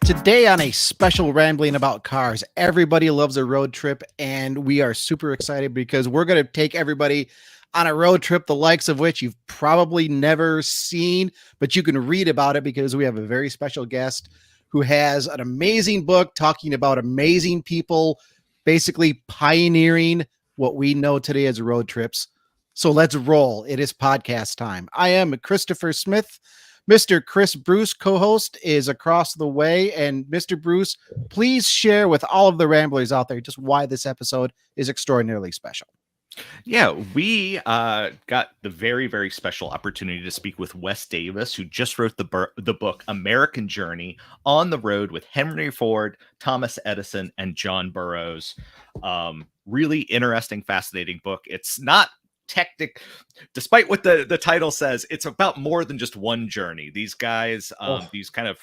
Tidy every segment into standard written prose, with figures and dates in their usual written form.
Today on a special rambling about cars, everybody loves a road trip, and we are super excited because we're going to take everybody on a road trip, the likes of which you've probably never seen, but you can read about it because we have a very special guest who has an amazing book talking about amazing people, basically pioneering what we know today as road trips. So let's roll. It is podcast time. I am Christopher Smith. Mr. Chris Bruce, co-host, is across the way. And Mr. Bruce, please share with all of the ramblers out there just why this episode is extraordinarily special. Yeah, we got the very, very special opportunity to speak with Wes Davis, who just wrote the book American Journey on the Road with Henry Ford, Thomas Edison, and John Burroughs. Really interesting, fascinating book. It's not despite what the title says, it's about more than just one journey. These guys, these kind of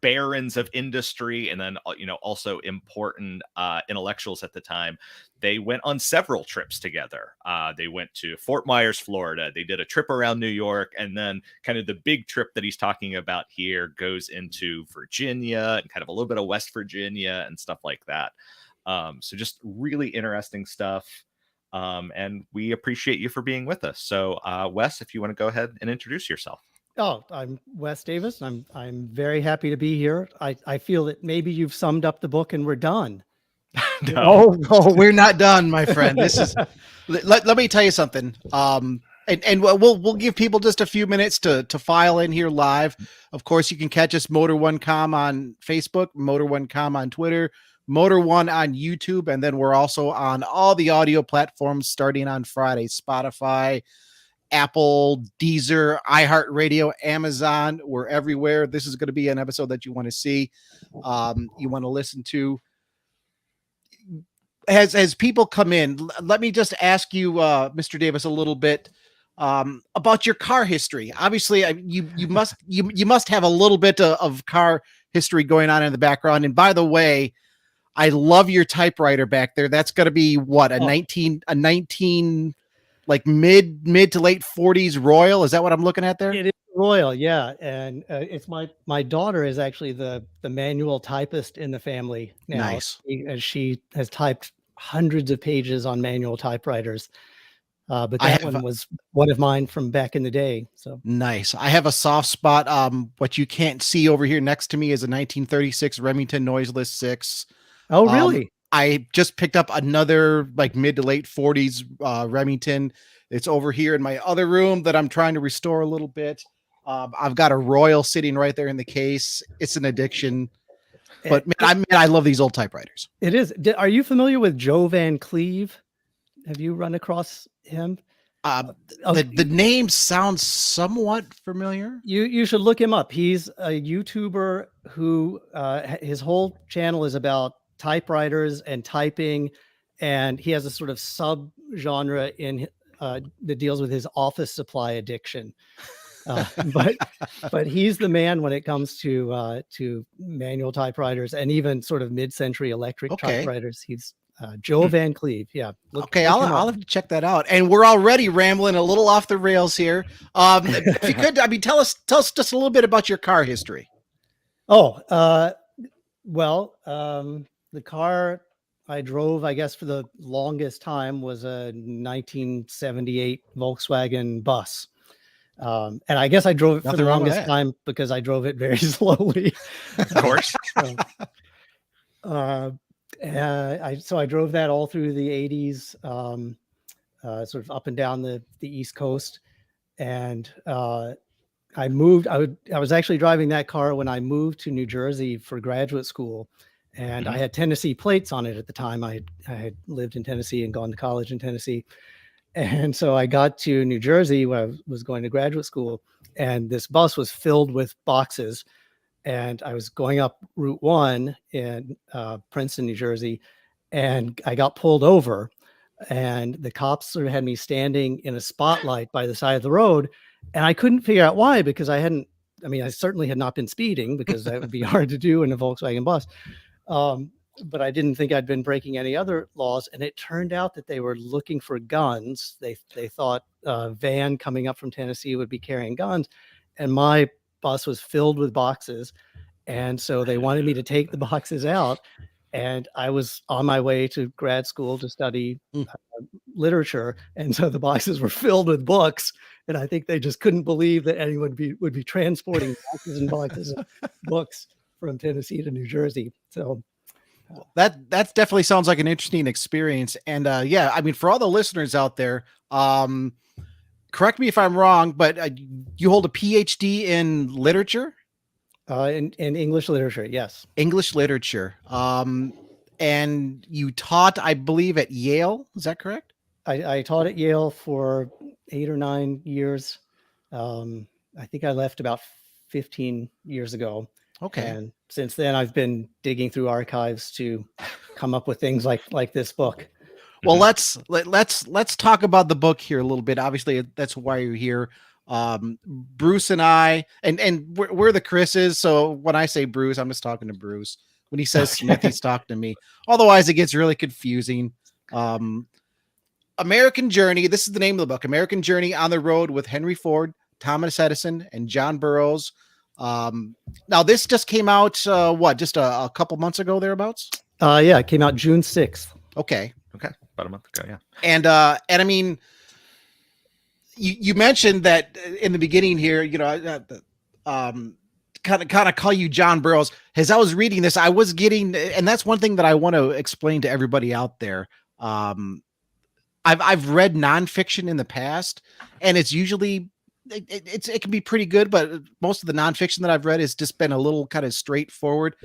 barons of industry, and then also important intellectuals at the time, they went on several trips together. They went to Fort Myers, Florida. They did a trip around New York, and then kind of the big trip that he's talking about here goes into Virginia and kind of a little bit of West Virginia and stuff like that. So just really interesting stuff. And we appreciate you for being with us. So, Wes, if you want to go ahead and introduce yourself. Oh, I'm Wes Davis. I'm very happy to be here. I feel that maybe you've summed up the book and we're done. No, we're not done, my friend. This is. Let me tell you something. And we'll give people just a few minutes to file in here live. Of course, you can catch us Motor1Com on Facebook, Motor1Com on Twitter, Motor One on YouTube, and then we're also on all the audio platforms starting on Friday: Spotify, Apple, Deezer, iHeartRadio, Amazon. We're everywhere. This is going to be an episode that you want to see, you want to listen to. As people come in, let me just ask you, Mr. Davis, a little bit about your car history. Obviously, you must have a little bit of car history going on in the background. And by the way, I love your typewriter back there. That's going to be what, a 19 like mid to late 40s Royal. Is that what I'm looking at there? It is Royal, yeah. And it's my daughter is actually the manual typist in the family now. Nice. She has typed hundreds of pages on manual typewriters. But that one was one of mine from back in the day. So nice. I have a soft spot. What you can't see over here next to me is a 1936 Remington Noiseless 6. Oh, really? I just picked up another like mid to late 40s Remington. It's over here in my other room that I'm trying to restore a little bit. I've got a Royal sitting right there in the case. It's an addiction. But I love these old typewriters. It is. Are you familiar with Joe Van Cleve? Have you run across him? The name sounds somewhat familiar. You should look him up. He's a YouTuber who his whole channel is about typewriters and typing, and he has a sort of sub genre in that deals with his office supply addiction. But he's the man when it comes to manual typewriters and even sort of mid-century electric typewriters. He's Joe Van Cleve. Yeah. I'll have to check that out. And we're already rambling a little off the rails here. If you could, tell us just a little bit about your car history. The car I drove, I guess, for the longest time was a 1978 Volkswagen bus. And I guess I drove it for the longest time because I drove it very slowly. Of course. So I drove that all through the 80s, sort of up and down the East Coast. And I moved. I was actually driving that car when I moved to New Jersey for graduate school. And I had Tennessee plates on it at the time. I had lived in Tennessee and gone to college in Tennessee. And so I got to New Jersey where I was going to graduate school, and this bus was filled with boxes. And I was going up Route 1 in Princeton, New Jersey, and I got pulled over. And the cops sort of had me standing in a spotlight by the side of the road. And I couldn't figure out why, because I certainly had not been speeding, because that would be hard to do in a Volkswagen bus. But I didn't think I'd been breaking any other laws. And it turned out that they were looking for guns. They thought a van coming up from Tennessee would be carrying guns. And my bus was filled with boxes. And so they wanted me to take the boxes out. And I was on my way to grad school to study literature. And so the boxes were filled with books. And I think they just couldn't believe that anyone would be transporting boxes and boxes of books from Tennessee to New Jersey. So that definitely sounds like an interesting experience. And yeah, I mean, for all the listeners out there, correct me if I'm wrong, but you hold a PhD in literature? In English literature, yes. English literature. And you taught, I believe, at Yale. Is that correct? I taught at Yale for 8 or 9 years. I think I left about 15 years ago. Okay. And since then, I've been digging through archives to come up with things like this book. Well, let's talk about the book here a little bit. Obviously, that's why you're here. Bruce and I, and we're the Chris's. So when I say Bruce, I'm just talking to Bruce. When he says Smith, he's talking to me. Otherwise, it gets really confusing. American Journey. This is the name of the book. American Journey on the Road with Henry Ford, Thomas Edison, and John Burroughs. Now this just came out, just a couple months ago, thereabouts? Yeah, it came out June 6th. Okay. About a month ago, yeah. And I mean, you mentioned that in the beginning here, kind of call you John Burroughs. As I was reading this, I was getting, and that's one thing that I want to explain to everybody out there. I've read nonfiction in the past, and it's usually it can be pretty good, but most of the nonfiction that I've read has just been a little kind of straightforward.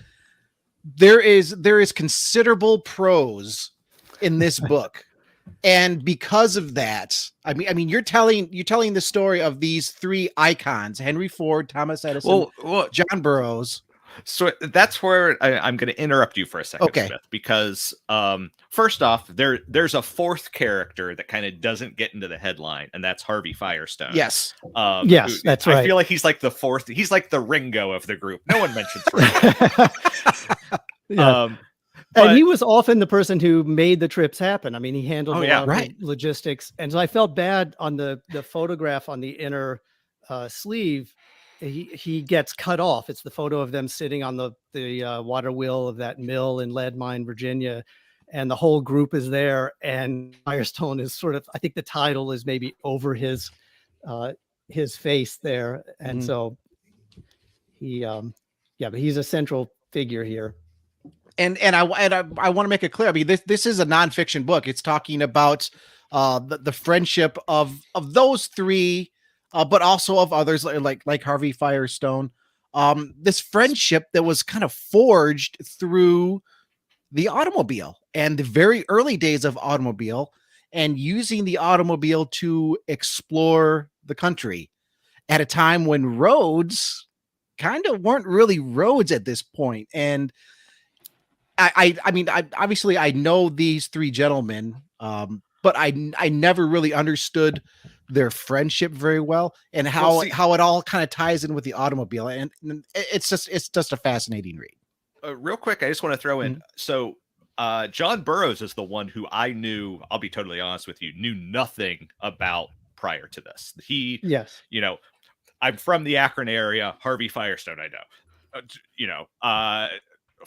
There is considerable prose in this book. And because of that, I mean, you're telling the story of these three icons: Henry Ford, Thomas Edison, John Burroughs. So that's where I'm going to interrupt you for a second, okay. Smith, because first off, there's a fourth character that kind of doesn't get into the headline, and that's Harvey Firestone. Yes, yes, that's right. I feel like he's like the fourth. He's like the Ringo of the group. No one mentions Ringo. Yeah. And he was often the person who made the trips happen. I mean, he handled a lot of the logistics. And so I felt bad on the photograph on the inner sleeve. He gets cut off. It's the photo of them sitting on the water wheel of that mill in Lead Mine, Virginia. And the whole group is there. And Firestone is sort of, I think the title is maybe over his face there. And so but he's a central figure here. And I want to make it clear. I mean, this is a nonfiction book. It's talking about the friendship of those three, but also of others like Harvey Firestone. This friendship that was kind of forged through the automobile and the very early days of automobile, and using the automobile to explore the country at a time when roads kind of weren't really roads at this point. And I mean, obviously I know these three gentlemen, but I never really understood their friendship very well, and how it all kind of ties in with the automobile. And it's just a fascinating read. Real quick, I just want to throw in. So John Burroughs is the one who I knew, I'll be totally honest with you, knew nothing about prior to this. I'm from the Akron area. Harvey Firestone, I know.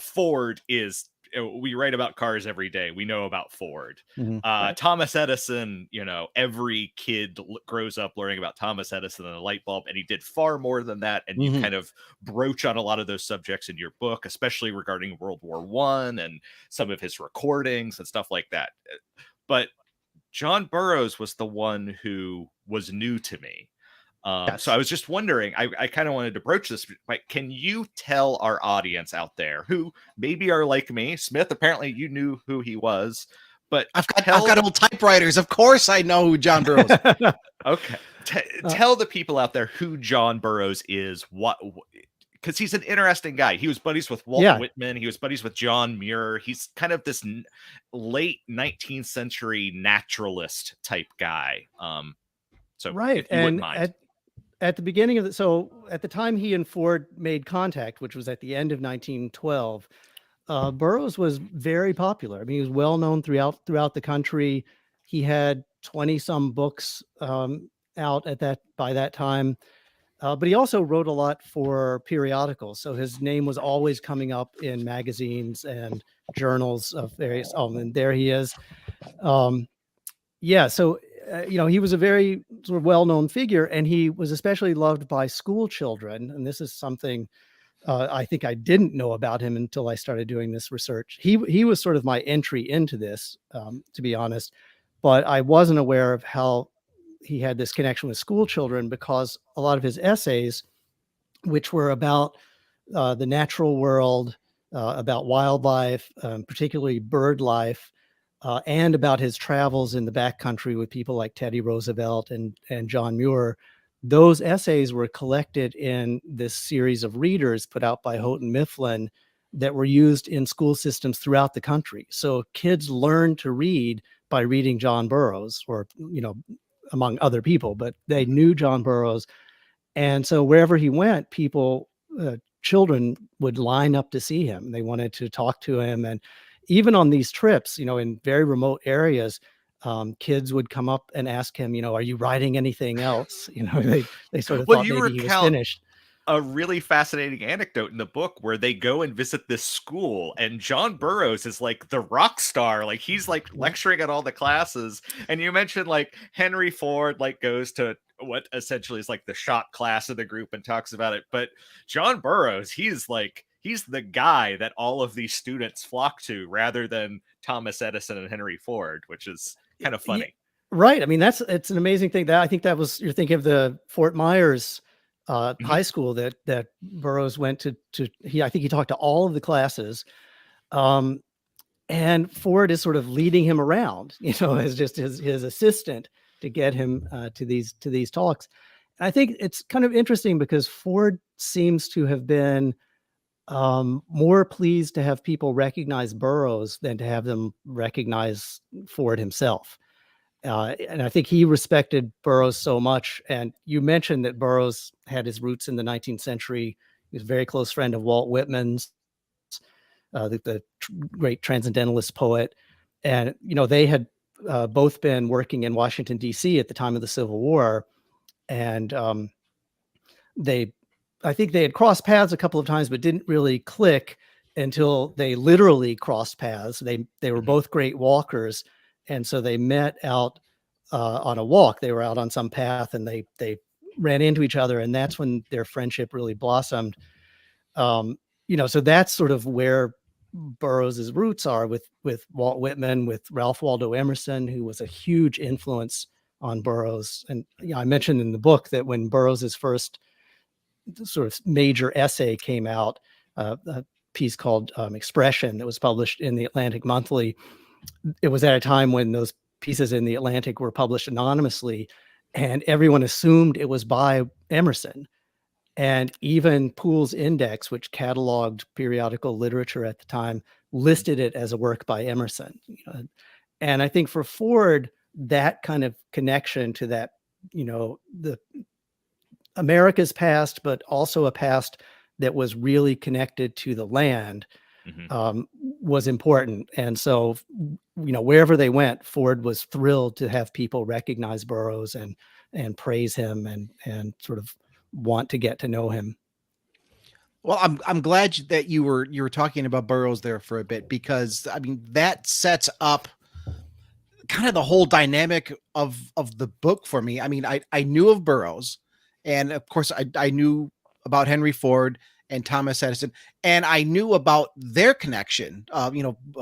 Ford is, we write about cars every day. We know about Ford. Thomas Edison, every kid grows up learning about Thomas Edison and the light bulb, and he did far more than that. And you kind of broach on a lot of those subjects in your book, especially regarding World War I and some of his recordings and stuff like that. But John Burroughs was the one who was new to me. So I was just wondering, I kind of wanted to broach this, but can you tell our audience out there who maybe are like me, Smith, apparently you knew who he was, but I've got old typewriters. Of course I know who John Burroughs is. Okay. Tell the people out there who John Burroughs is, because he's an interesting guy. He was buddies with Walt Whitman. He was buddies with John Muir. He's kind of this late 19th century naturalist type guy. So right. And at the beginning of at the time he and Ford made contact, which was at the end of 1912, Burroughs was very popular. I mean, he was well known throughout the country. He had 20 some books out by that time. But he also wrote a lot for periodicals. So his name was always coming up in magazines and journals of various, and there he is. Yeah. So, he was a very sort of well-known figure, and he was especially loved by school children. And this is something I think I didn't know about him until I started doing this research. He was sort of my entry into this, to be honest, but I wasn't aware of how he had this connection with school children, because a lot of his essays, which were about the natural world, about wildlife, particularly bird life, and about his travels in the backcountry with people like Teddy Roosevelt and John Muir. Those essays were collected in this series of readers put out by Houghton Mifflin that were used in school systems throughout the country. So kids learned to read by reading John Burroughs, or, among other people, but they knew John Burroughs. And so wherever he went, children would line up to see him. They wanted to talk to him. And even on these trips, in very remote areas, kids would come up and ask him, are you writing anything else? They sort of thought maybe he was finished. A really fascinating anecdote in the book where they go and visit this school, and John Burroughs is like the rock star. Like, he's like lecturing at all the classes. And you mentioned like Henry Ford like goes to what essentially is like the shop class of the group and talks about it. But John Burroughs, he's the guy that all of these students flock to, rather than Thomas Edison and Henry Ford, which is kind of funny. Right. I mean, it's an amazing thing. That I think that was, you're thinking of the Fort Myers high school that Burroughs went to. I think he talked to all of the classes, and Ford is sort of leading him around, as just his assistant to get him to these talks. And I think it's kind of interesting because Ford seems to have been more pleased to have people recognize Burroughs than to have them recognize Ford himself. And I think he respected Burroughs so much. And you mentioned that Burroughs had his roots in the 19th century. He was a very close friend of Walt Whitman's, the great transcendentalist poet. And, they had both been working in Washington, D.C. at the time of the Civil War. And I think they had crossed paths a couple of times, but didn't really click until they literally crossed paths. They were both great walkers. And so they met out on a walk. They were out on some path, and they ran into each other, and that's when their friendship really blossomed. So that's sort of where Burroughs's roots are, with Walt Whitman, with Ralph Waldo Emerson, who was a huge influence on Burroughs. And I mentioned in the book that when Burroughs's first sort of major essay came out, a piece called Expression, that was published in the Atlantic Monthly. It was at a time when those pieces in the Atlantic were published anonymously, and everyone assumed it was by Emerson. And even Poole's Index, which cataloged periodical literature at the time, listed it as a work by Emerson. And I think for Ford, that kind of connection to that, the America's past, but also a past that was really connected to the land, was important. And so, wherever they went, Ford was thrilled to have people recognize Burroughs and praise him and sort of want to get to know him. Well, I'm glad that you were talking about Burroughs there for a bit, because I mean that sets up kind of the whole dynamic of the book for me. I mean, I knew of Burroughs, and of course I knew about Henry Ford and Thomas Edison, and I knew about their connection,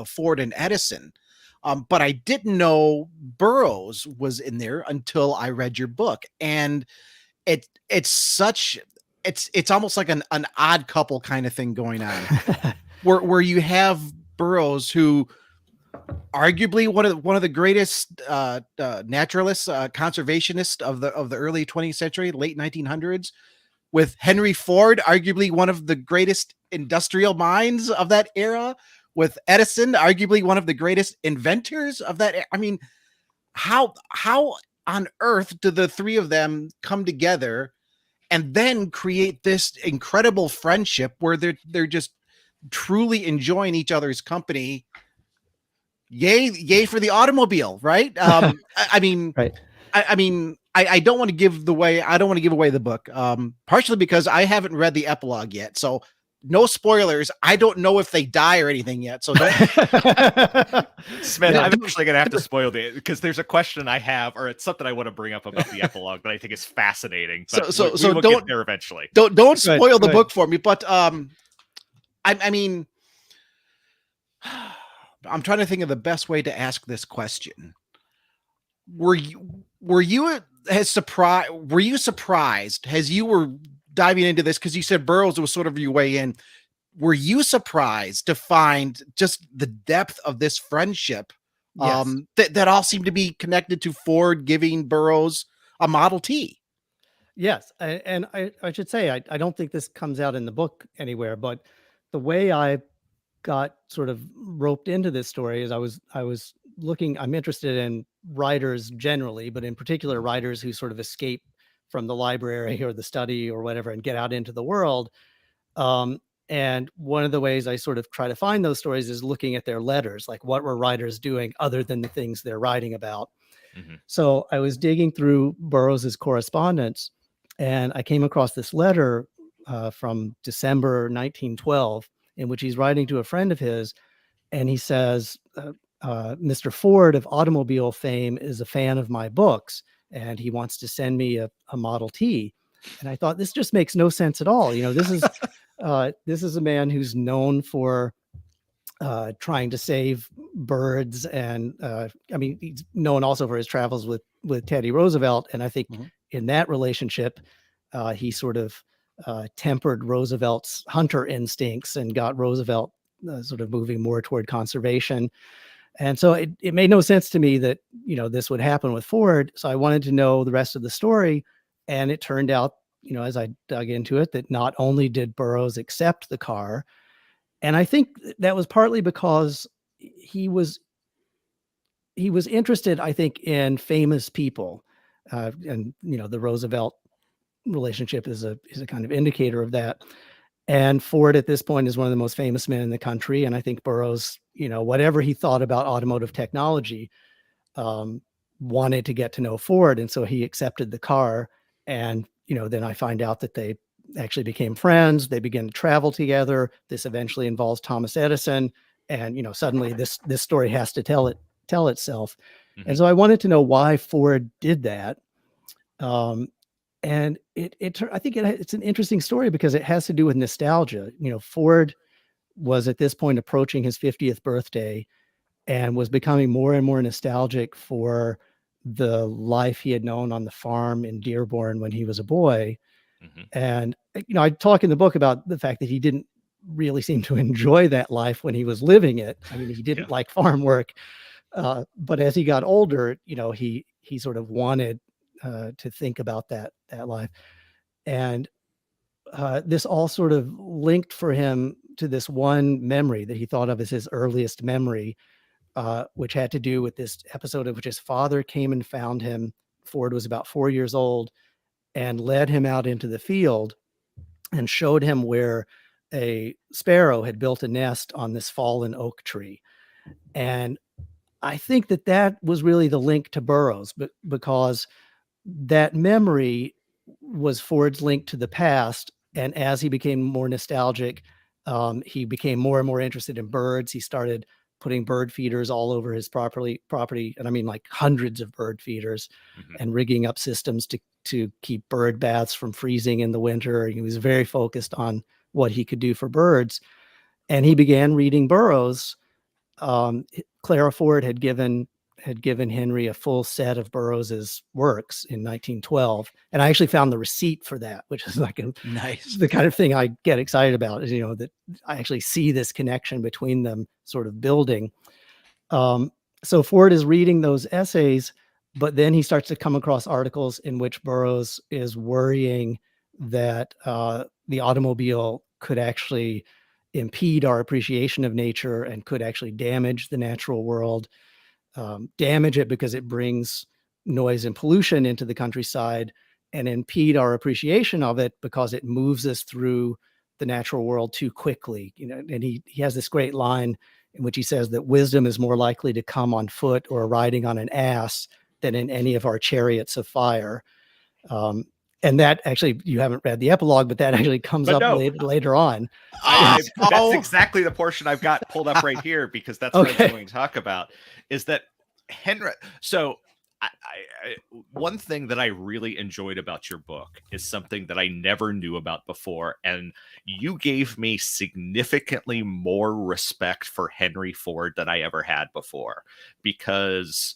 Ford and Edison. But I didn't know Burroughs was in there until I read your book. And it's almost like an odd couple kind of thing going on where you have Burroughs, who arguably one of the greatest naturalists, conservationists of the early 20th century, late 1900s, with Henry Ford, arguably one of the greatest industrial minds of that era, with Edison, arguably one of the greatest inventors of that. I mean, how on earth do the three of them come together and then create this incredible friendship where they're just truly enjoying each other's company? Yay for the automobile, right? I mean, right. I mean, I don't want to give away the book. Partially because I haven't read the epilogue yet. So no spoilers. I don't know if they die or anything yet. So don't. Smith, Yeah. I'm actually going to have to spoil it because there's a question I have, or it's something I want to bring up about the epilogue that I think is fascinating. But So we will don't get there eventually. Don't spoil the Good. book for me. But I mean, I'm trying to think of the best way to ask this question. Were you surprised as you were diving into this, because you said Burroughs was sort of your way in? Were you surprised to find just the depth of this friendship? Yes. That all seemed to be connected to Ford giving Burroughs a Model T. Yes, and I should say I don't think this comes out in the book anywhere, but the way I got sort of roped into this story is I was looking. I'm interested in writers generally, but in particular writers who sort of escape from the library or the study or whatever and get out into the world. And one of the ways I sort of try to find those stories is looking at their letters, like what were writers doing other than the things they're writing about. Mm-hmm. So I was digging through Burroughs's correspondence, and I came across this letter from December 1912, in which he's writing to a friend of his, and he says, Mr. Ford of automobile fame is a fan of my books, and he wants to send me a Model T. And I thought, this just makes no sense at all. You know, this is a man who's known for trying to save birds, and I mean, he's known also for his travels with Teddy Roosevelt. And I think in that relationship, he sort of tempered Roosevelt's hunter instincts and got Roosevelt sort of moving more toward conservation. And so it made no sense to me that, you know, this would happen with Ford. So I wanted to know the rest of the story. And it turned out, you know, as I dug into it, that not only did Burroughs accept the car, and I think that was partly because he was interested, I think, in famous people. And, you know, the Roosevelt relationship is a kind of indicator of that. And Ford at this point is one of the most famous men in the country. And I think Burroughs, you know, whatever he thought about automotive technology, wanted to get to know Ford. And so he accepted the car. And, you know, then I find out that they actually became friends. They began to travel together. This eventually involves Thomas Edison. And, you know, suddenly this story has to tell itself. Mm-hmm. And so I wanted to know why Ford did that. And I think it's an interesting story because it has to do with nostalgia. You know, Ford was at this point approaching his 50th birthday and was becoming more and more nostalgic for the life he had known on the farm in Dearborn when he was a boy. Mm-hmm. And, you know, I talk in the book about the fact that he didn't really seem to enjoy that life when he was living it. I mean, he didn't like farm work. But as he got older, you know, he sort of wanted to think about that life. And this all sort of linked for him to this one memory that he thought of as his earliest memory, which had to do with this episode of which his father came and found him. Ford was about 4 years old, and led him out into the field and showed him where a sparrow had built a nest on this fallen oak tree. And I think that was really the link to Burroughs, but because that memory was Ford's link to the past. And as he became more nostalgic, he became more and more interested in birds. He started putting bird feeders all over his property. And I mean, like hundreds of bird feeders, and rigging up systems to keep bird baths from freezing in the winter. He was very focused on what he could do for birds. And he began reading Burroughs. Clara Ford had given Henry a full set of Burroughs's works in 1912. And I actually found the receipt for that, which is like nice. The kind of thing I get excited about, is, you know, that I actually see this connection between them sort of building. So Ford is reading those essays, but then he starts to come across articles in which Burroughs is worrying that the automobile could actually impede our appreciation of nature and could actually damage the natural world. Damage it because it brings noise and pollution into the countryside, and impede our appreciation of it because it moves us through the natural world too quickly. You know, and he has this great line in which he says that wisdom is more likely to come on foot or riding on an ass than in any of our chariots of fire. And that actually, you haven't read the epilogue, but that actually comes up later on. That's Oh. exactly the portion I've got pulled up right here, because that's what I was going to talk about, is that Henry. So one thing that I really enjoyed about your book is something that I never knew about before. And you gave me significantly more respect for Henry Ford than I ever had before, because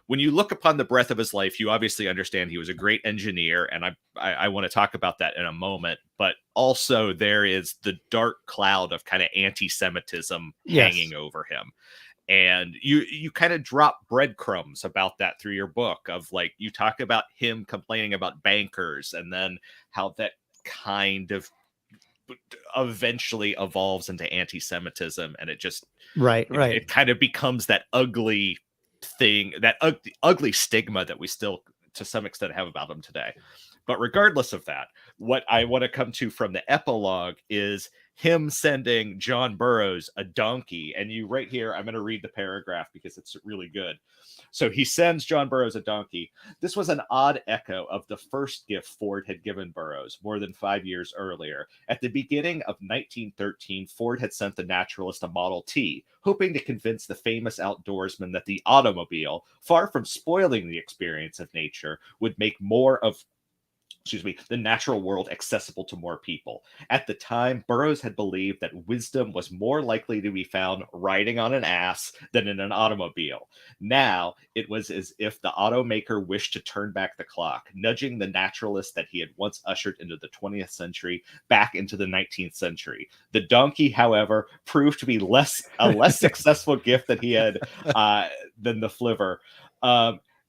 when you look upon the breadth of his life, you obviously understand he was a great engineer, and I want to talk about that in a moment. But also there is the dark cloud of kind of anti-Semitism hanging over him. And you kind of drop breadcrumbs about that through your book, of like, you talk about him complaining about bankers, and then how that kind of eventually evolves into anti-Semitism, and it just it kind of becomes that ugly thing, that ugly stigma that we still to some extent have about him today. But regardless of that, what I want to come to from the epilogue is him sending John Burroughs a donkey. And you right here, I'm going to read the paragraph because it's really good. So he sends John Burroughs a donkey. This was an odd echo of the first gift Ford had given Burroughs more than 5 years earlier. At the beginning of 1913, Ford had sent the naturalist a Model T, hoping to convince the famous outdoorsman that the automobile, far from spoiling the experience of nature, would make more of the natural world accessible to more people. At the time, Burroughs had believed that wisdom was more likely to be found riding on an ass than in an automobile. Now, it was as if the automaker wished to turn back the clock, nudging the naturalist that he had once ushered into the 20th century back into the 19th century. The donkey, however, proved to be a less successful gift than he had than the flivver.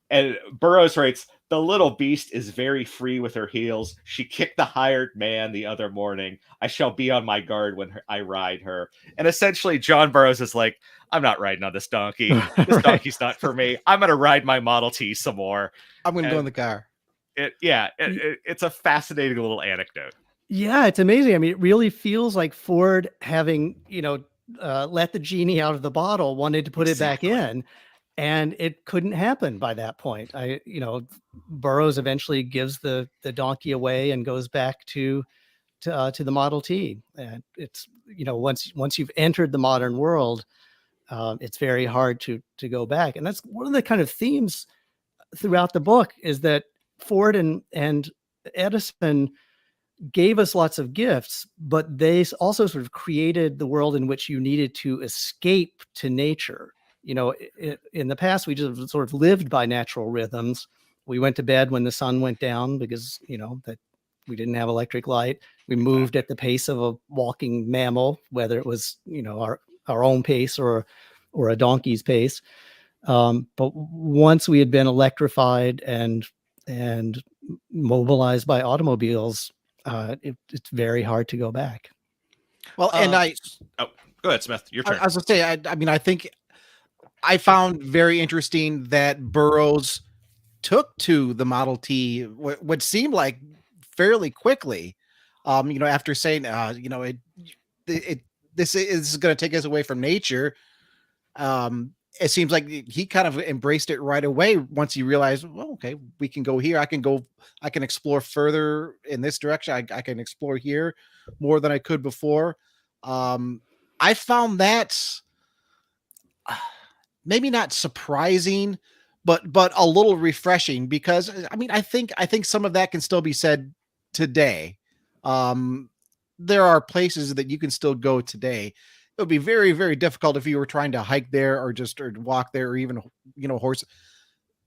And Burroughs writes, "The little beast is very free with her heels. She kicked the hired man the other morning. I shall be on my guard when I ride her." And essentially, John Burroughs is like, I'm not riding on this donkey. This donkey's not for me. I'm going to ride my Model T some more. I'm going to go in the car. It's a fascinating little anecdote. Yeah, it's amazing. I mean, it really feels like Ford, having, let the genie out of the bottle, wanted to put it back in. And it couldn't happen by that point. Burroughs eventually gives the donkey away and goes back to the Model T. And it's, once you've entered the modern world, it's very hard to go back. And that's one of the kind of themes throughout the book, is that Ford and Edison gave us lots of gifts, but they also sort of created the world in which you needed to escape to nature. In the past, we just sort of lived by natural rhythms. We went to bed when the sun went down because, that we didn't have electric light. We moved at the pace of a walking mammal, whether it was, our own pace or a donkey's pace. But once we had been electrified and mobilized by automobiles, it's very hard to go back. Well, and go ahead, Smith. Your turn. I was going to say, I think I found very interesting that Burroughs took to the Model T what seemed like fairly quickly. After saying, this is going to take us away from nature. It seems like he kind of embraced it right away once he realized, well, okay, we can go here. I can explore further in this direction. I can explore here more than I could before. I found that maybe not surprising, but a little refreshing, because I think some of that can still be said today. There are places that you can still go today. It would be very, very difficult if you were trying to hike there or walk there, or even, horse.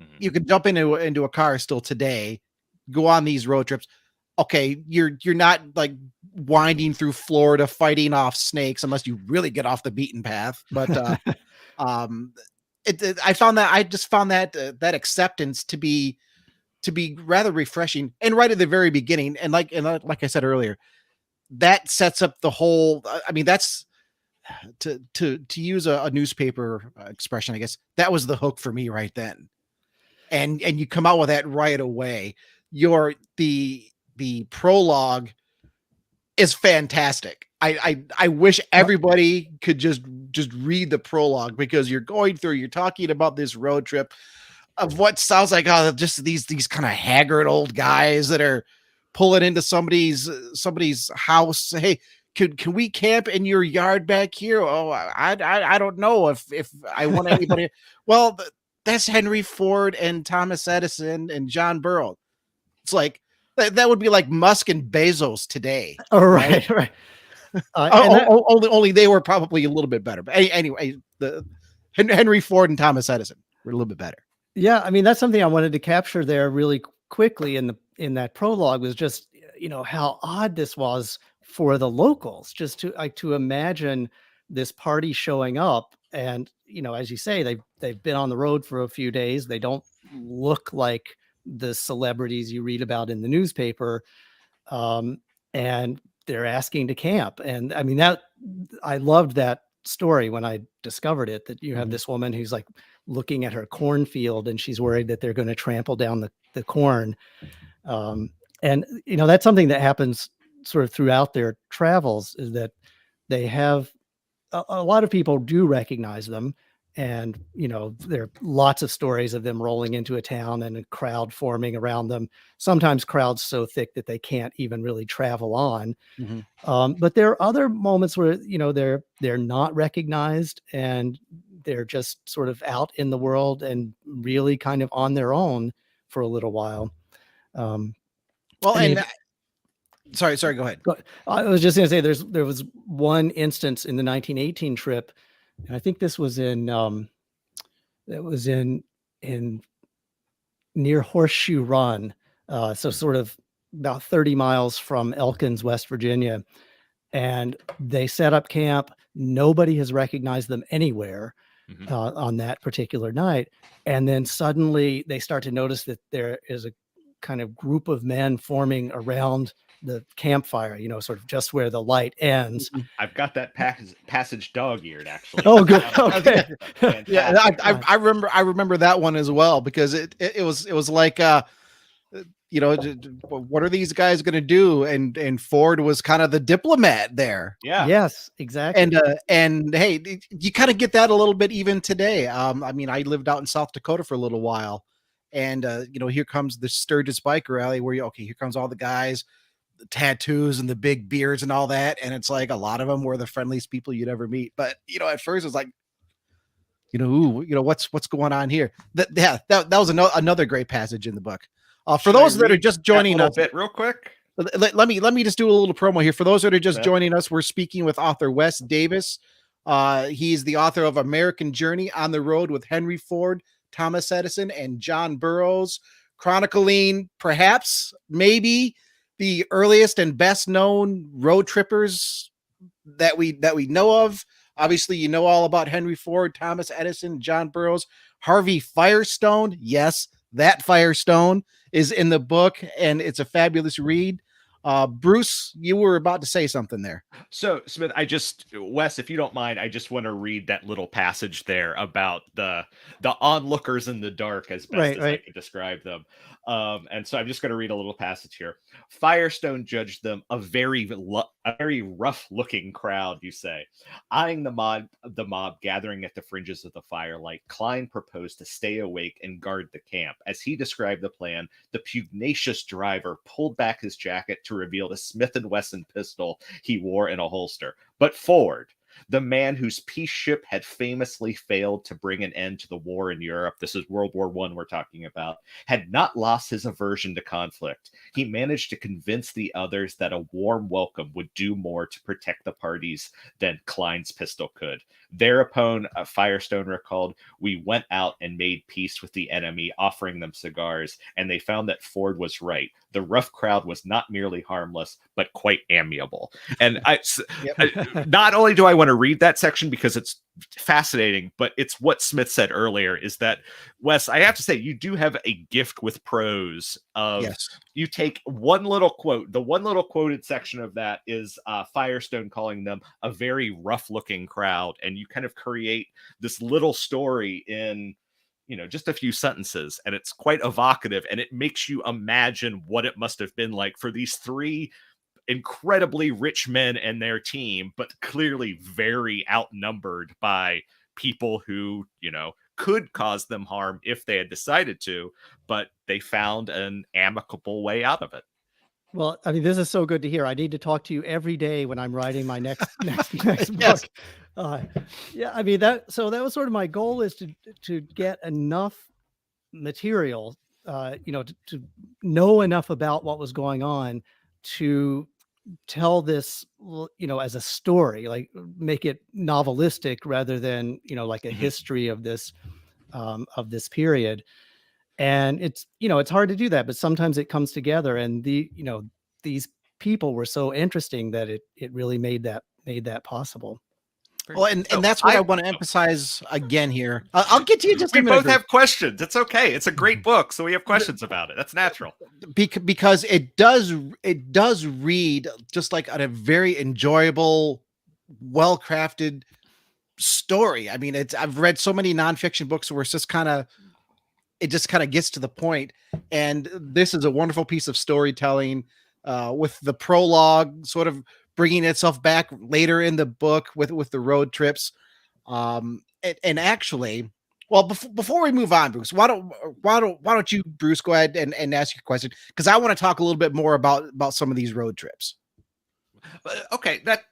Mm-hmm. You could jump into a car still today, go on these road trips. Okay, you're not like winding through Florida fighting off snakes unless you really get off the beaten path. But I just found that acceptance to be rather refreshing, and right at the very beginning, and like I said earlier, that sets up the whole. That's to use a newspaper expression, I guess. That was the hook for me right then, and you come out with that right away. The prologue is fantastic. I wish everybody could just read the prologue, because you're talking about this road trip. of what sounds like just these kind of haggard old guys that are pulling into somebody's house. Hey, can we camp in your yard back here? Oh, I don't know if I want anybody. Well, that's Henry Ford and Thomas Edison and John Burroughs. It's like that would be like Musk and Bezos today. Oh, right. Only they were probably a little bit better. But anyway, the Henry Ford and Thomas Edison were a little bit better. Yeah, I mean, that's something I wanted to capture there really quickly in that prologue, was just, how odd this was for the locals, just to imagine this party showing up. And, as you say, they've been on the road for a few days. They don't look like the celebrities you read about in the newspaper. And they're asking to camp. And I mean, I loved that story when I discovered it, that you have this woman who's like looking at her cornfield and she's worried that they're going to trample down the corn. And, that's something that happens sort of throughout their travels, is that they have a lot of people do recognize them. And, there are lots of stories of them rolling into a town and a crowd forming around them. Sometimes crowds so thick that they can't even really travel on. But there are other moments where, they're not recognized and they're just sort of out in the world and really kind of on their own for a little while. Sorry, go ahead. I was just going to say there was one instance in the 1918 trip, and I think this was in near Horseshoe Run, so sort of about 30 miles from Elkins, West Virginia, and they set up camp. Nobody has recognized them anywhere on that particular night, and then suddenly they start to notice that there is a kind of group of men forming around the campfire, sort of just where the light ends. I've got that passage dog-eared, actually. Oh, good. Okay. Yeah, I remember that one as well, because it was like what are these guys going to do? And Ford was kind of the diplomat there. Yeah. Yes, exactly. And hey, you kind of get that a little bit even today. I mean, I lived out in South Dakota for a little while, and here comes the Sturgis bike rally where here comes all the guys, the tattoos and the big beards and all that, and it's like a lot of them were the friendliest people you'd ever meet. But at first it was like, what's going on here? That was another great passage in the book. For those that are just joining us, bit real quick. Let me just do a little promo here. For those that are just joining us, we're speaking with author Wes Davis. He's the author of American Journey: On the Road with Henry Ford, Thomas Edison, and John Burroughs, chronicling maybe the earliest and best known road trippers that we know of. Obviously, all about Henry Ford, Thomas Edison, John Burroughs, Harvey Firestone. Yes, that Firestone is in the book, and it's a fabulous read. Bruce, you were about to say something there. So, Smith, Wes, if you don't mind, I just want to read that little passage there about the onlookers in the dark, as best as I could describe them. And so I'm just going to read a little passage here. Firestone judged them a very rough-looking crowd, you say. Eyeing the mob gathering at the fringes of the firelight, Klein proposed to stay awake and guard the camp. As he described the plan, the pugnacious driver pulled back his jacket to reveal the Smith & Wesson pistol he wore in a holster. But Ford, the man whose peace ship had famously failed to bring an end to the war in Europe, this is World War I we're talking about, had not lost his aversion to conflict. He managed to convince the others that a warm welcome would do more to protect the parties than Klein's pistol could. Thereupon, Firestone recalled, we went out and made peace with the enemy, offering them cigars, and they found that Ford was right. The rough crowd was not merely harmless, but quite amiable. And not only do I want to read that section because it's fascinating, but it's what Smith said earlier, is that, Wes, I have to say, you do have a gift with prose of you take one little quote. The one little quoted section of that is Firestone calling them a very rough looking crowd. And you kind of create this little story in, just a few sentences, and it's quite evocative, and it makes you imagine what it must have been like for these three incredibly rich men and their team, but clearly very outnumbered by people who, could cause them harm if they had decided to, but they found an amicable way out of it. Well, I mean, this is so good to hear. I need to talk to you every day when I'm writing my next Yes. book. Yeah, I mean that. So that was sort of my goal, is to get enough material, to know enough about what was going on to tell this, as a story, like make it novelistic rather than, like a history of this period. And it's hard to do that, but sometimes it comes together, and these people were so interesting that it really made that possible. Well, and So that's what I want to emphasize again here. I'll get to you just we a minute. both have questions. It's okay. It's a great book, so we have questions about it. That's natural. Because it does read just like on a very enjoyable, well-crafted story. I mean, I've read so many nonfiction books where it's just kind of gets to the point, and this is a wonderful piece of storytelling, with the prologue sort of bringing itself back later in the book with the road trips. And actually, well, before we move on, Bruce, why don't you, Bruce, go ahead and ask your question, because I want to talk a little bit more about some of these road trips. Okay, that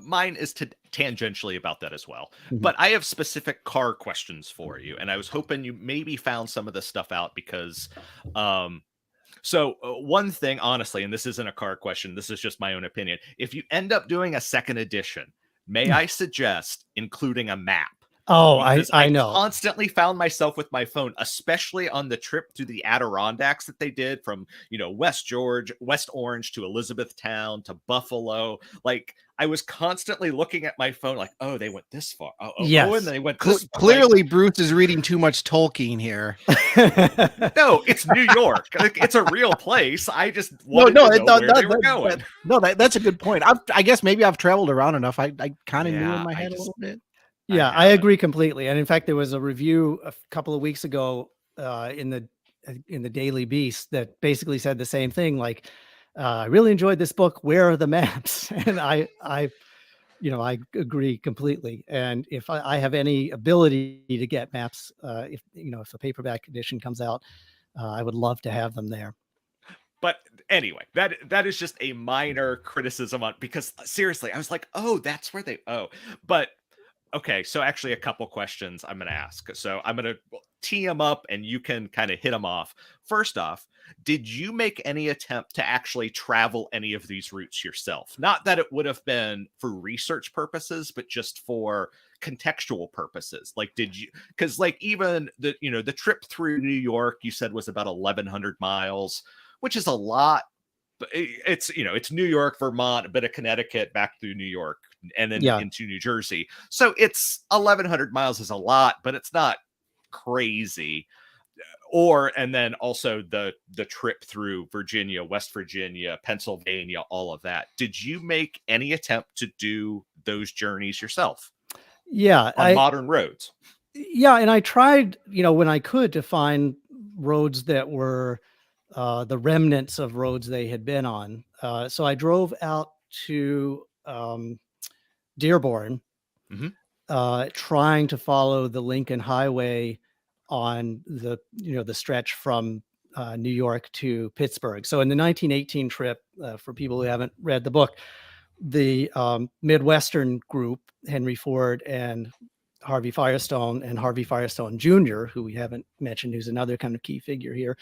mine is tangentially about that as well. But I have specific car questions for you, and I was hoping you maybe found some of this stuff out because one thing, honestly, and this isn't a car question, this is just my own opinion. If you end up doing a second edition, may I suggest including a map? Oh, Because I know. constantly found myself with my phone, especially on the trip through the Adirondacks that they did from, West Orange to Elizabethtown to Buffalo. Like, I was constantly looking at my phone like, oh, they went this far. Yes. And they went this far. Clearly, Bruce is reading too much Tolkien here. No, it's New York. It's a real place. I just wanted to know where they were going. That's a good point. I guess maybe I've traveled around enough. I kind of knew in my head a little bit. Yeah, I agree completely. And in fact, there was a review a couple of weeks ago in the Daily Beast that basically said the same thing. Like, I really enjoyed this book. Where are the maps? And I agree completely. And if I have any ability to get maps, if a paperback edition comes out, I would love to have them there. But anyway, that is just a minor criticism because seriously, I was like, oh, that's where but. Okay, so actually a couple questions I'm going to ask. So I'm going to tee them up and you can kind of hit them off. First off, did you make any attempt to actually travel any of these routes yourself? Not that it would have been for research purposes, but just for contextual purposes. Like, did you, because like even the trip through New York, you said was about 1,100 miles, which is a lot. It's it's New York, Vermont, a bit of Connecticut, back through New York, and then into New Jersey. So it's 1,100 miles is a lot, but it's not crazy. And then also the trip through Virginia, West Virginia, Pennsylvania, all of that. Did you make any attempt to do those journeys yourself? Yeah, on modern roads. Yeah, and I tried, when I could, to find roads that were the remnants of roads they had been on. So I drove out to Dearborn, trying to follow the Lincoln Highway on the stretch from New York to Pittsburgh. So in the 1918 trip, for people who haven't read the book, the Midwestern group, Henry Ford and Harvey Firestone and Harvey Firestone Jr., who we haven't mentioned, who's another kind of key figure here,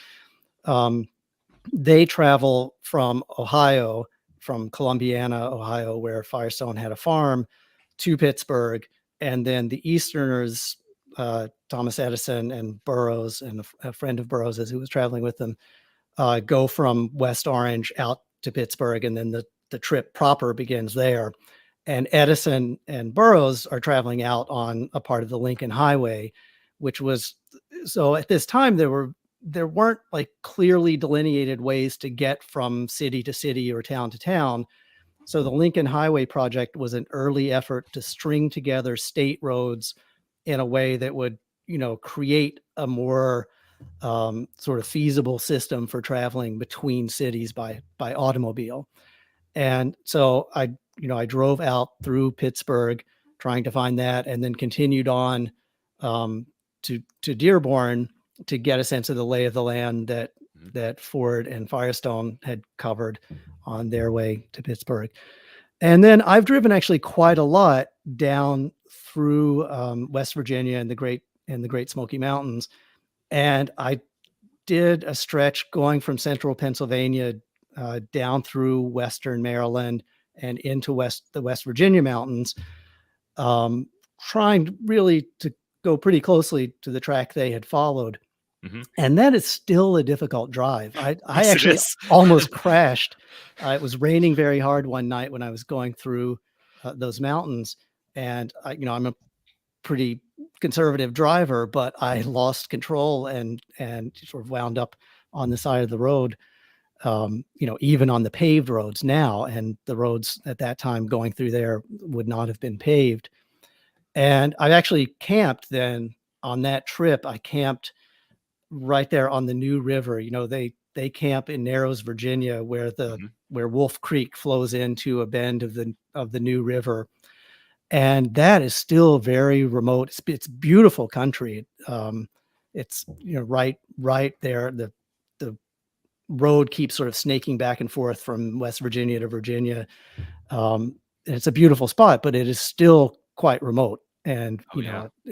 they travel from Ohio, from Columbiana, Ohio, where Firestone had a farm, to Pittsburgh. And then the Easterners, Thomas Edison and Burroughs, and a friend of Burroughs's who was traveling with them, go from West Orange out to Pittsburgh. And then the trip proper begins there. And Edison and Burroughs are traveling out on a part of the Lincoln Highway, which was, so at this time, there weren't like clearly delineated ways to get from city to city or town to town. So the Lincoln Highway project was an early effort to string together state roads in a way that would, create a more sort of feasible system for traveling between cities by automobile. And so I drove out through Pittsburgh trying to find that, and then continued on to Dearborn to get a sense of the lay of the land that Ford and Firestone had covered on their way to Pittsburgh. And then I've driven actually quite a lot down through West Virginia and the Great Smoky Mountains. And I did a stretch going from central Pennsylvania down through western Maryland and into the West Virginia mountains, trying really to go pretty closely to the track they had followed. Mm-hmm. And that is still a difficult drive. I Yes, actually almost crashed. It was raining very hard one night when I was going through those mountains, and I'm a pretty conservative driver, but I lost control and sort of wound up on the side of the road. Even on the paved roads now, and the roads at that time going through there would not have been paved. And I actually camped then on that trip. I camped right there on the New River. They camp in Narrows, Virginia, where where Wolf Creek flows into a bend of the New River. And that is still very remote. It's beautiful country. It's right there. The road keeps sort of snaking back and forth from West Virginia to Virginia. It's a beautiful spot, but it is still quite remote. And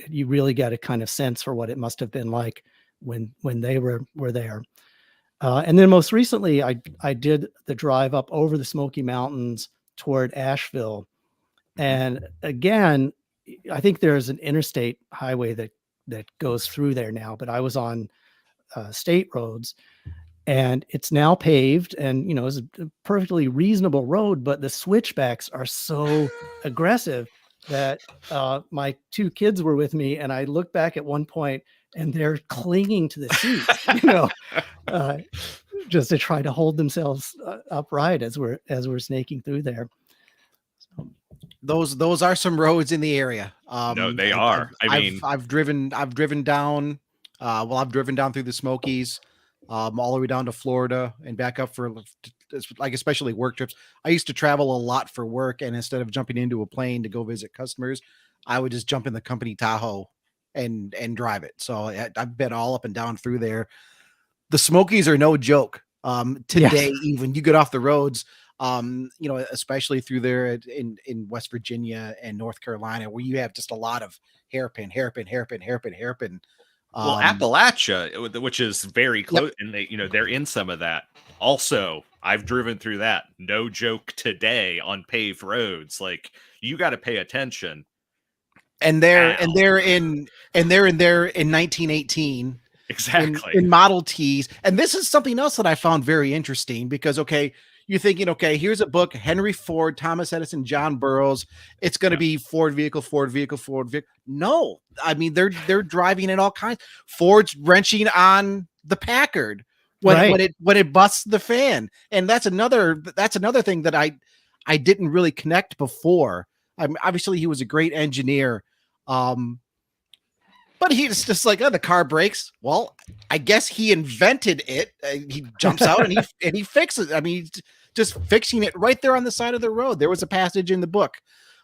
you really get a kind of sense for what it must have been like when they were there. And then most recently, I did the drive up over the Smoky Mountains toward Asheville. And again, I think there's an interstate highway that goes through there now, but I was on state roads, and it's now paved, and it's a perfectly reasonable road, but the switchbacks are so aggressive that my two kids were with me, and I looked back at one point and they're clinging to the seat, just to try to hold themselves upright as we're snaking through there. Those are some roads in the area. No, they are. I've driven down. I've driven down through the Smokies, all the way down to Florida and back up for especially work trips. I used to travel a lot for work, and instead of jumping into a plane to go visit customers, I would just jump in the company Tahoe and drive it. So I've been all up and down through there. The Smokies are no joke. Today, even you get off the roads, especially through there in West Virginia and North Carolina, where you have just a lot of hairpin. Well, Appalachia, which is very close, and they're in some of that. Also, I've driven through that. No joke today on paved roads. Like, you got to pay attention. And they're in 1918. Exactly. In Model Ts. And this is something else that I found very interesting because, you're thinking, here's a book, Henry Ford, Thomas Edison, John Burroughs. It's going to be Ford vehicle. No, I mean, they're driving in all kinds. Ford's wrenching on the Packard when it busts the fan. And that's another thing that I didn't really connect before. Obviously he was a great engineer. But he's just like, the car breaks. Well, I guess he invented it. He jumps out and he fixes it. I mean, just fixing it right there on the side of the road. There was a passage in the book.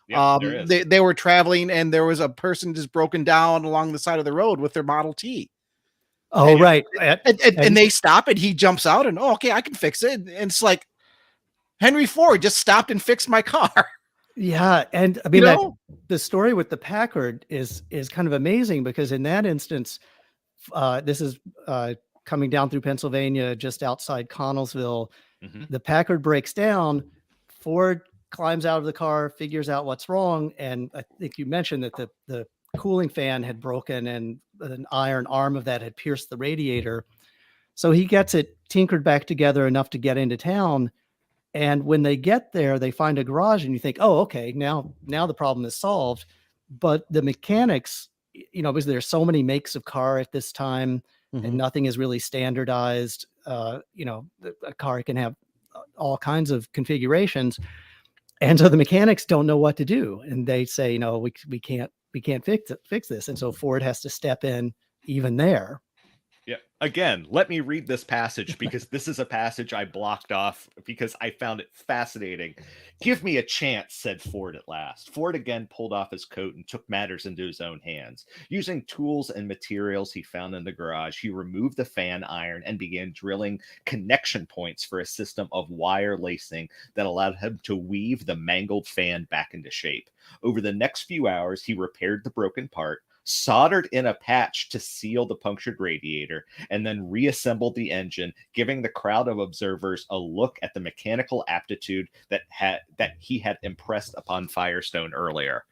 Yeah, they were traveling, and there was a person just broken down along the side of the road with their Model T. Oh, and, right. And they stop, and he jumps out, and I can fix it. And it's like, Henry Ford just stopped and fixed my car. Yeah, and I mean, the story with the Packard is kind of amazing because in that instance, this is coming down through Pennsylvania, just outside Connellsville. Mm-hmm. The Packard breaks down. Ford climbs out of the car, figures out what's wrong, and I think you mentioned that the cooling fan had broken and an iron arm of that had pierced the radiator. So he gets it tinkered back together enough to get into town. And when they get there, they find a garage, and you think, oh, okay, now the problem is solved. But the mechanics, because there's so many makes of car at this time, and nothing is really standardized. A car can have all kinds of configurations, and so the mechanics don't know what to do, and they say, we can't fix this, and so Ford has to step in even there. Yeah. Again, let me read this passage because this is a passage I blocked off because I found it fascinating. "Give me a chance," said Ford at last. Ford again pulled off his coat and took matters into his own hands. Using tools and materials he found in the garage, he removed the fan iron and began drilling connection points for a system of wire lacing that allowed him to weave the mangled fan back into shape. Over the next few hours, he repaired the broken part, soldered in a patch to seal the punctured radiator, and then reassembled the engine, giving the crowd of observers a look at the mechanical aptitude that he had impressed upon Firestone earlier.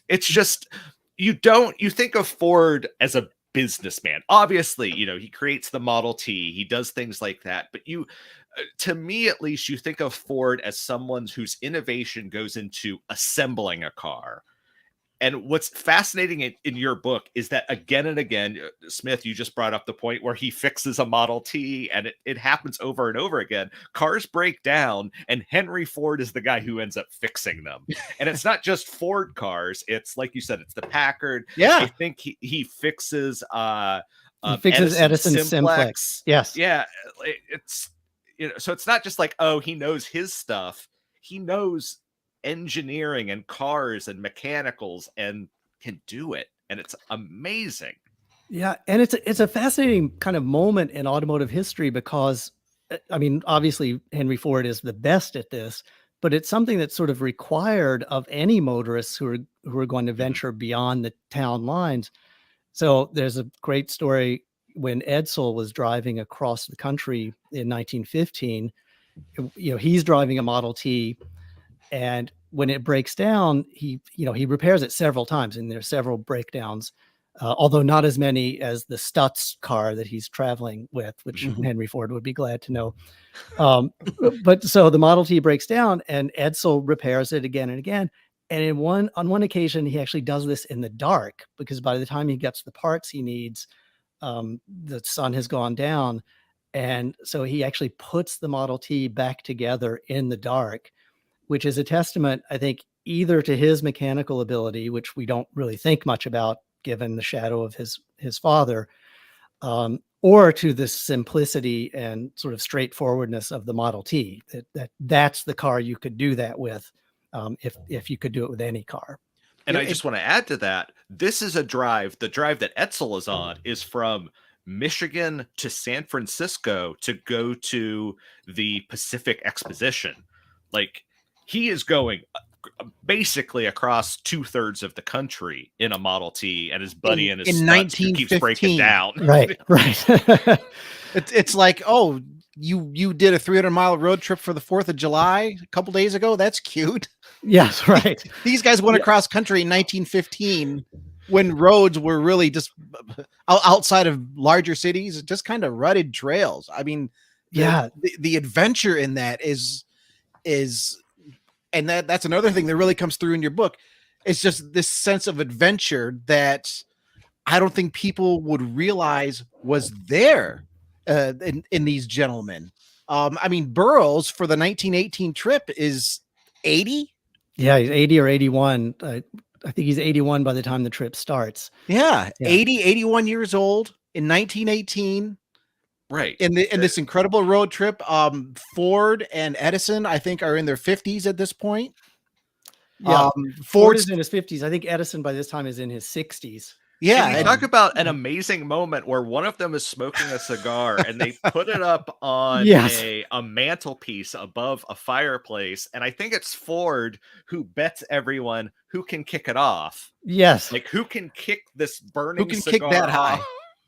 It's just you think of Ford as a businessman. Obviously, he creates the Model T, he does things like that, but to me at least, you think of Ford as someone whose innovation goes into assembling a car. And what's fascinating in your book is that again and again, Smith, you just brought up the point where he fixes a Model T, and it happens over and over again. Cars break down, and Henry Ford is the guy who ends up fixing them. And it's not just Ford cars. It's like you said, it's the Packard. Yeah. I think he fixes Edison Simplex. Yes. Yeah. It's, so it's not just like, oh, he knows his stuff. He knows engineering and cars and mechanicals and can do it, and it's amazing. Yeah, and it's a fascinating kind of moment in automotive history because, I mean, obviously Henry Ford is the best at this, but it's something that's sort of required of any motorists who are going to venture beyond the town lines. So there's a great story when Edsel was driving across the country in 1915. He's driving a Model T. And when it breaks down, he repairs it several times, and there's several breakdowns, although not as many as the Stutz car that he's traveling with, which Henry Ford would be glad to know. But so the Model T breaks down, and Edsel repairs it again and again. And on one occasion, he actually does this in the dark, because by the time he gets the parts he needs, the sun has gone down. And so he actually puts the Model T back together in the dark, which is a testament, I think, either to his mechanical ability, which we don't really think much about given the shadow of his father, or to the simplicity and sort of straightforwardness of the Model T. That's the car you could do that with, if you could do it with any car. And I just want to add to that, this is the drive that Edsel is on is from Michigan to San Francisco to go to the Pacific Exposition. Like, he is going basically across 2/3 of the country in a Model T, and his buddy in his Stutz who keeps breaking down. Right. It's like, oh, you did a 300-mile road trip for the 4th of July a couple days ago. That's cute. Yes, right. These guys went across country in 1915 when roads were really just outside of larger cities, just kind of rutted trails. I mean, the adventure in that is and that's another thing that really comes through in your book. It's just this sense of adventure that I don't think people would realize was there in these gentlemen. I mean, Burroughs for the 1918 trip is 80. Yeah, he's 80 or 81. I think he's 81 by the time the trip starts. Yeah. 81 years old in 1918. Right. In this incredible road trip. Ford and Edison, I think, are in their 50s at this point. Yeah. Ford is in his 50s. I think Edison by this time is in his 60s. Yeah. And you talk about an amazing moment where one of them is smoking a cigar and they put it up on a mantelpiece above a fireplace. And I think it's Ford who bets everyone who can kick it off. Yes. Like, who can kick this burning cigar kick that high?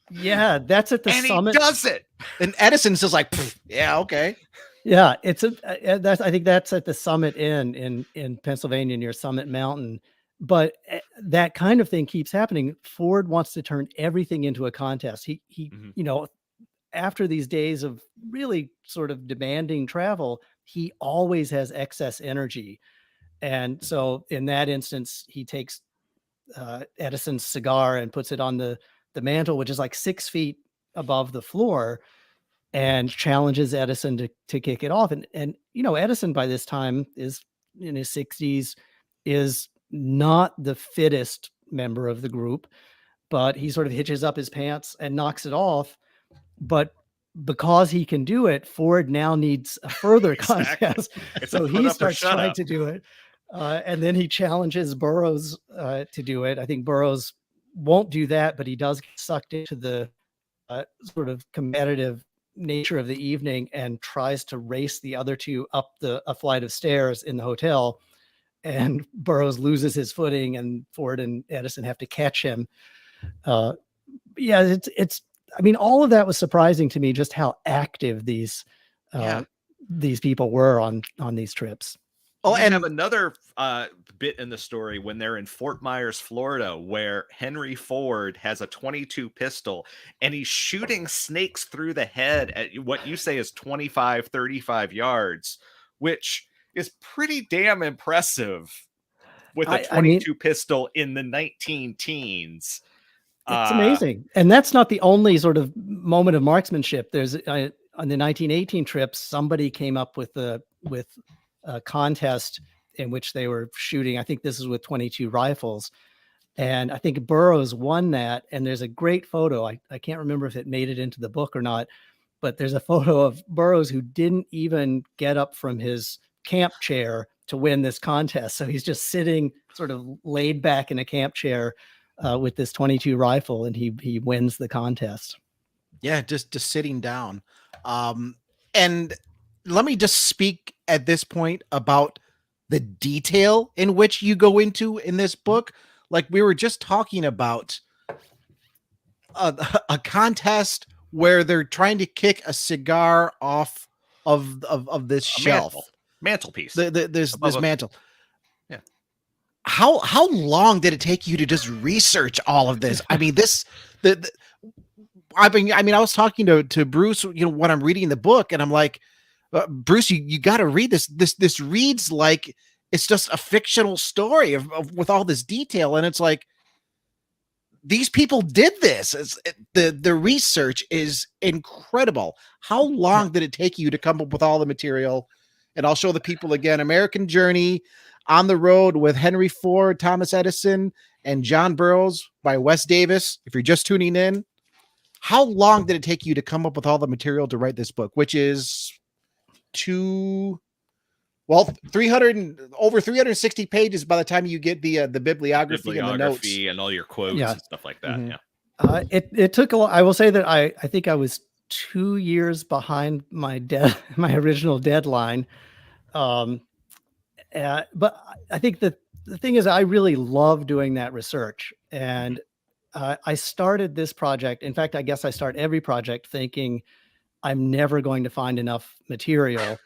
Yeah, that's at the summit. He does it. And Edison's just like, yeah, okay. Yeah, I think that's at the Summit Inn in Pennsylvania near Summit Mountain. But that kind of thing keeps happening. Ford wants to turn everything into a contest. He after these days of really sort of demanding travel, he always has excess energy. And so in that instance, he takes Edison's cigar and puts it on the mantle, which is like 6 feet above the floor, and challenges Edison to kick it off. And Edison by this time is in his 60s, is not the fittest member of the group. but he sort of hitches up his pants and knocks it off. But because he can do it, Ford now needs a further contest. So he starts trying to do it. And then he challenges Burroughs to do it. I think Burroughs won't do that, but he does get sucked into the sort of competitive nature of the evening and tries to race the other two up a flight of stairs in the hotel. And Burroughs loses his footing, and Ford and Edison have to catch him. Yeah, it's. I mean, all of that was surprising to me, just how active these people were on these trips. Oh, and have another bit in the story when they're in Fort Myers, Florida, where Henry Ford has a .22 pistol and he's shooting snakes through the head at what you say is 25, 35 yards, which is pretty damn impressive with a .22 pistol in the 19 teens. It's amazing. And that's not the only sort of moment of marksmanship. There's on the 1918 trips, somebody came up with a contest in which they were shooting. I think this is with .22 rifles. And I think Burroughs won that. And there's a great photo. I can't remember if it made it into the book or not, but there's a photo of Burroughs who didn't even get up from his camp chair to win this contest. So he's just sitting sort of laid back in a camp chair with this .22 rifle, and he wins the contest. Yeah, just sitting down. And let me just speak at this point about the detail in which you go into in this book. Like we were just talking about a contest where they're trying to kick a cigar off of this shelf. Mantelpiece. This mantle. Yeah. How long did it take you to just research all of this? I mean, I was talking to Bruce, when I'm reading the book, and I'm like, Bruce, you got to read this. This reads like it's just a fictional story with all this detail, and it's like these people did this. The research is incredible. How long did it take you to come up with all the material? And I'll show the people again: American Journey, On the Road with Henry Ford, Thomas Edison, and John Burroughs by Wes Davis. If you're just tuning in, how long did it take you to come up with all the material to write this book, which is 360 pages by the time you get the bibliography and the notes and all your quotes and stuff like that. Mm-hmm. Yeah. It took a lot. I will say that I think I was 2 years behind my original deadline. But I think that the thing is, I really love doing that research, and I started this project. In fact, I guess I start every project thinking I'm never going to find enough material,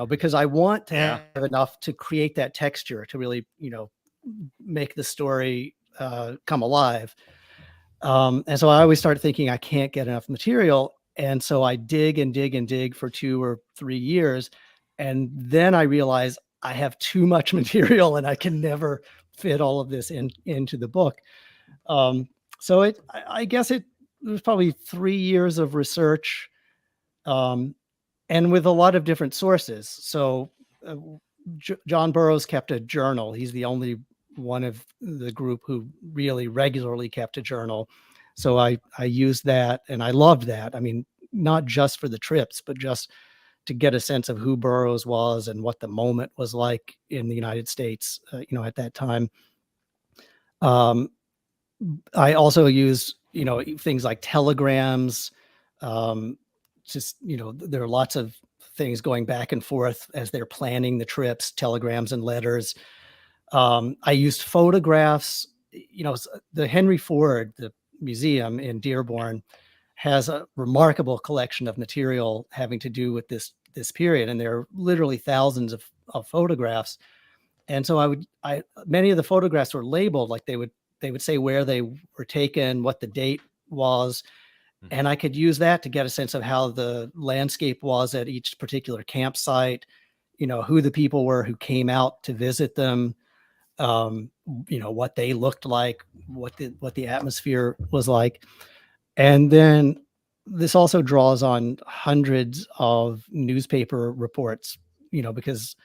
because I want to have enough to create that texture to really, make the story come alive. And so I always start thinking I can't get enough material. And so I dig and dig and dig for 2 or 3 years. And then I realize I have too much material and I can never fit all of this into the book. So I guess it was probably 3 years of research, and with a lot of different sources. So John Burroughs kept a journal. He's the only one of the group who really regularly kept a journal. So I used that, and I loved that. I mean, not just for the trips, but just to get a sense of who Burroughs was and what the moment was like in the United States, at that time. I also used, things like telegrams. There are lots of things going back and forth as they're planning the trips, telegrams and letters. I used photographs. The Henry Ford, the museum in Dearborn, has a remarkable collection of material having to do with this period, and there are literally thousands of photographs. And so many of the photographs were labeled, like they would say where they were taken, what the date was. And I could use that to get a sense of how the landscape was at each particular campsite, who the people were who came out to visit them, what they looked like, what the atmosphere was like. And then this also draws on hundreds of newspaper reports, because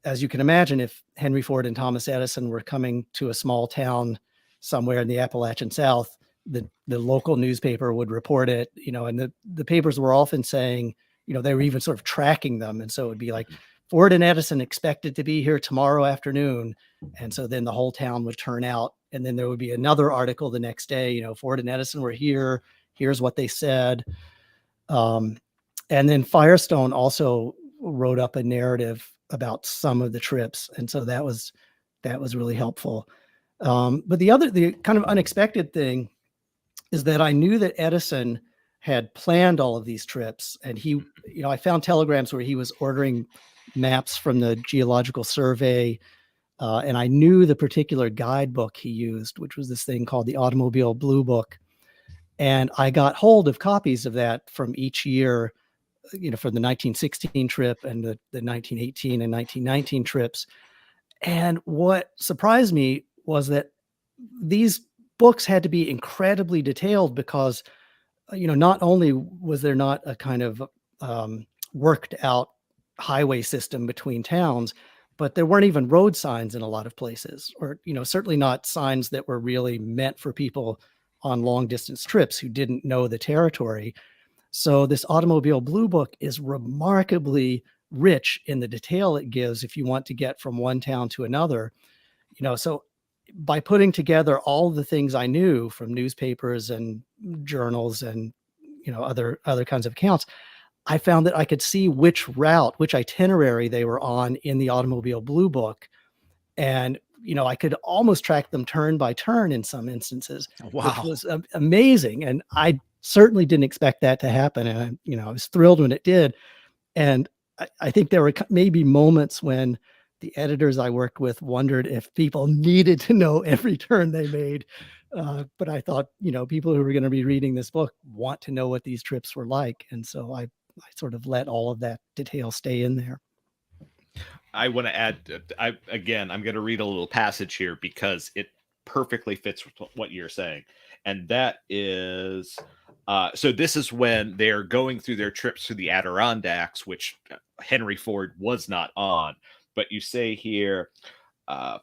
as you can imagine, if Henry Ford and Thomas Edison were coming to a small town somewhere in the Appalachian South, the local newspaper would report it, and the papers were often saying, they were even sort of tracking them. And so it would be like Ford and Edison expected to be here tomorrow afternoon. And so then the whole town would turn out, and then there would be another article the next day, Ford and Edison were here. Here's what they said. And then Firestone also wrote up a narrative about some of the trips. And so that was really helpful. But the kind of unexpected thing is that I knew that Edison had planned all of these trips, and he, I found telegrams where he was ordering maps from the Geological Survey, and I knew the particular guidebook he used, which was this thing called the Automobile Blue Book. And I got hold of copies of that from each year, for the 1916 trip and the 1918 and 1919 trips. And what surprised me was that these books had to be incredibly detailed because, not only was there not a kind of worked out highway system between towns, but there weren't even road signs in a lot of places, or, certainly not signs that were really meant for people on long distance trips who didn't know the territory. So this Automobile Blue Book is remarkably rich in the detail it gives if you want to get from one town to another. So by putting together all the things I knew from newspapers and journals and, other kinds of accounts, I found that I could see which itinerary they were on in the Automobile Blue Book. And, I could almost track them turn by turn in some instances, which was amazing. And I certainly didn't expect that to happen. And, I was thrilled when it did. And I think there were maybe moments when the editors I worked with wondered if people needed to know every turn they made. But I thought, people who were going to be reading this book want to know what these trips were like. And so I sort of let all of that detail stay in there. I want to add, I'm going to read a little passage here because it perfectly fits with what you're saying. And that is, so this is when they're going through their trips through the Adirondacks, which Henry Ford was not on. But you say here, it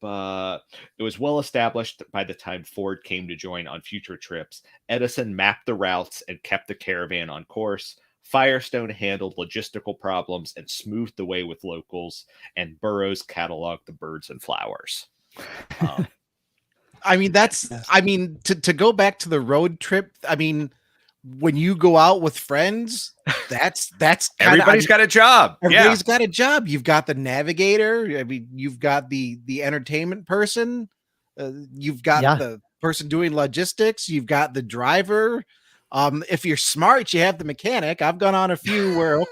was well established by the time Ford came to join on future trips. Edison mapped the routes and kept the caravan on course. Firestone handled logistical problems and smoothed the way with locals, and Burroughs cataloged the birds and flowers. To go back to the road trip, when you go out with friends, that's everybody's got a job. Everybody's got a job. You've got the navigator. You've got the entertainment person. You've got the person doing logistics. You've got the driver. If you're smart, you have the mechanic. I've gone on a few where,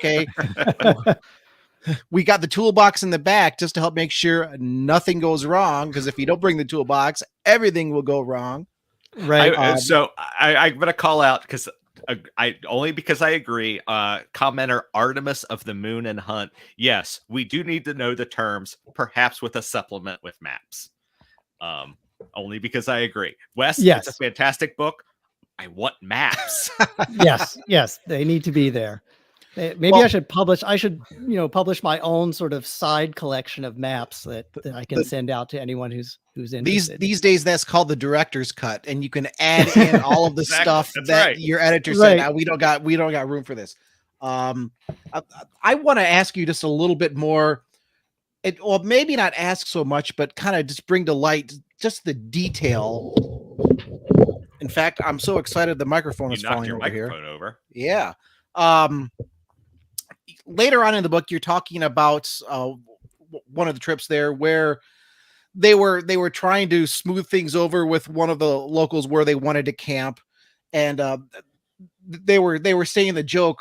we got the toolbox in the back just to help make sure nothing goes wrong. Because if you don't bring the toolbox, everything will go wrong. Right. So I'm going to call out because I agree. Commenter Artemis of the Moon and Hunt. Yes, we do need to know the terms, perhaps with a supplement with maps. Only because I agree. Wes, yes. It's a fantastic book. I want maps. Yes, they need to be there. Maybe I should publish my own sort of side collection of maps that I can send out to anyone who's interested. These days, that's called the director's cut, and you can add in all of the stuff that your editor said. Now, we don't got room for this. I want to ask you just a little bit more. Or maybe not ask so much, but kind of just bring to light just the detail. In fact, I'm so excited the microphone is falling over here. Over. Yeah. Later on in the book, you're talking about one of the trips there where they were trying to smooth things over with one of the locals where they wanted to camp, and they were saying the joke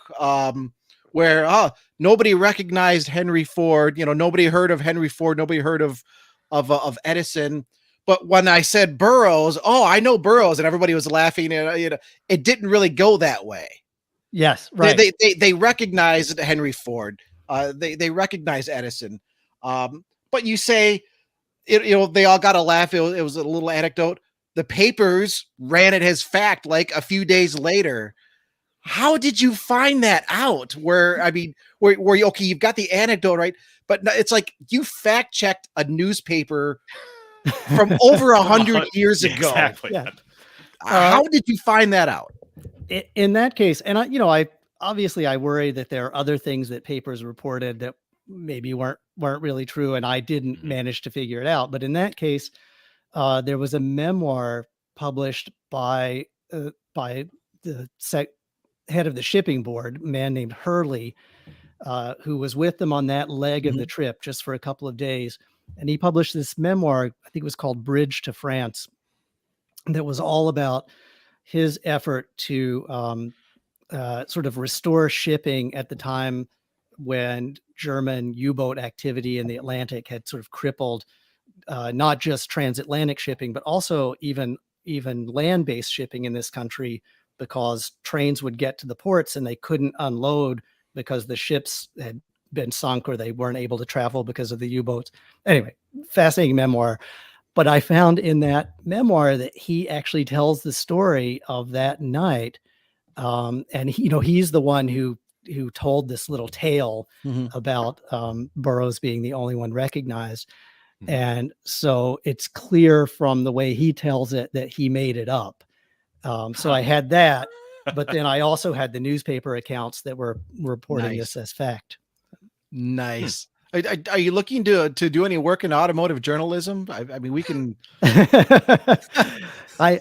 where nobody recognized Henry Ford. Nobody heard of Henry Ford. Nobody heard of Edison. But when I said Burroughs, I know Burroughs, and everybody was laughing. And it didn't really go that way. Yes, right. They recognized Henry Ford. They recognized Edison. But you say, they all got a laugh. It was a little anecdote. The papers ran it as fact like a few days later. How did you find that out? Where you've got the anecdote, right? But it's like you fact checked a newspaper from over 100 years ago. Exactly. Yeah. How did you find that out? In that case, and I obviously I worry that there are other things that papers reported that maybe weren't really true, and I didn't manage to figure it out. But in that case, there was a memoir published by the head of the shipping board, a man named Hurley, who was with them on that leg of the trip just for a couple of days. And he published this memoir, I think it was called Bridge to France, that was all about his effort to sort of restore shipping at the time when German U-boat activity in the Atlantic had sort of crippled not just transatlantic shipping, but also even land-based shipping in this country, because trains would get to the ports and they couldn't unload because the ships had been sunk or they weren't able to travel because of the U-boats. Anyway, fascinating memoir. But I found in that memoir that he actually tells the story of that night. And he's the one who told this little tale about Burroughs being the only one recognized. And so it's clear from the way he tells it that he made it up. So I had that, but then I also had the newspaper accounts that were reporting this as fact. Nice. Are you looking to do any work in automotive journalism? I mean, we can. I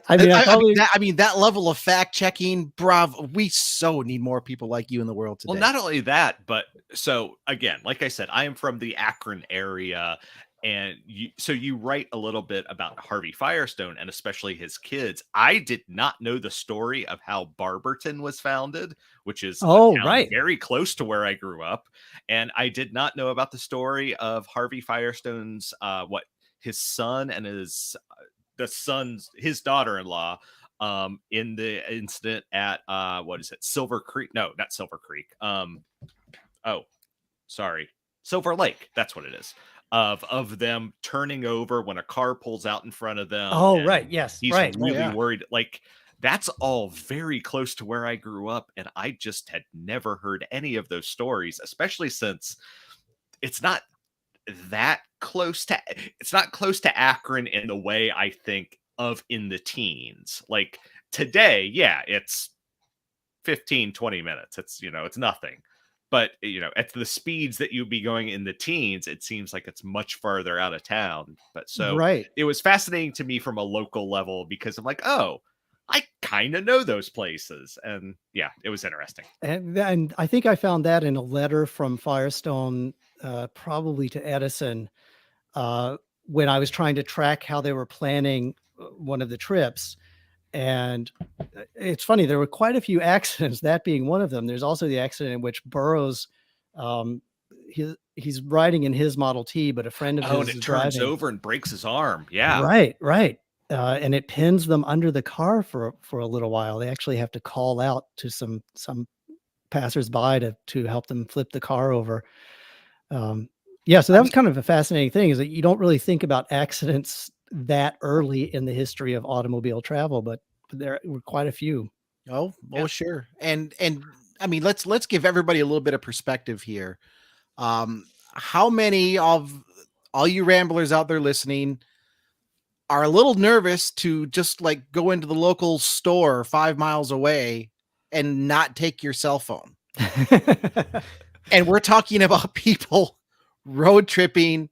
mean, that level of fact checking, bravo. We so need more people like you in the world today. Well, not only that, but so again, like I said, I am from the Akron area. And you write a little bit about Harvey Firestone and especially his kids. I did not know the story of how Barberton was founded, which is very close to where I grew up. And I did not know about the story of Harvey Firestone's his son and his daughter-in-law in the incident at Silver Creek. No, not Silver Creek. Silver Lake. That's what it is. Of them turning over when a car pulls out in front of them. Oh, right. Yes. He's right. really worried. Like, that's all very close to where I grew up. And I just had never heard any of those stories, especially since it's not close to Akron in the way I think of in the teens. Like today, yeah, it's 15, 20 minutes. It's nothing. But, at the speeds that you'd be going in the teens, it seems like it's much farther out of town. But it was fascinating to me from a local level because I'm like, oh, I kind of know those places. And yeah, it was interesting. And I think I found that in a letter from Firestone, probably to Edison, when I was trying to track how they were planning one of the trips. And it's funny, there were quite a few accidents, that being one of them. There's also the accident in which Burroughs, he's riding in his Model T, but a friend of his and it driving. turns over and breaks his arm. Yeah. Right. And it pins them under the car for a little while. They actually have to call out to some passersby to help them flip the car over. So that was kind of a fascinating thing, is that you don't really think about accidents that early in the history of automobile travel, but there were quite a few. Oh, well, sure. And I mean, let's give everybody a little bit of perspective here. How many of all you ramblers out there listening are a little nervous to just like go into the local store 5 miles away and not take your cell phone? And we're talking about people road tripping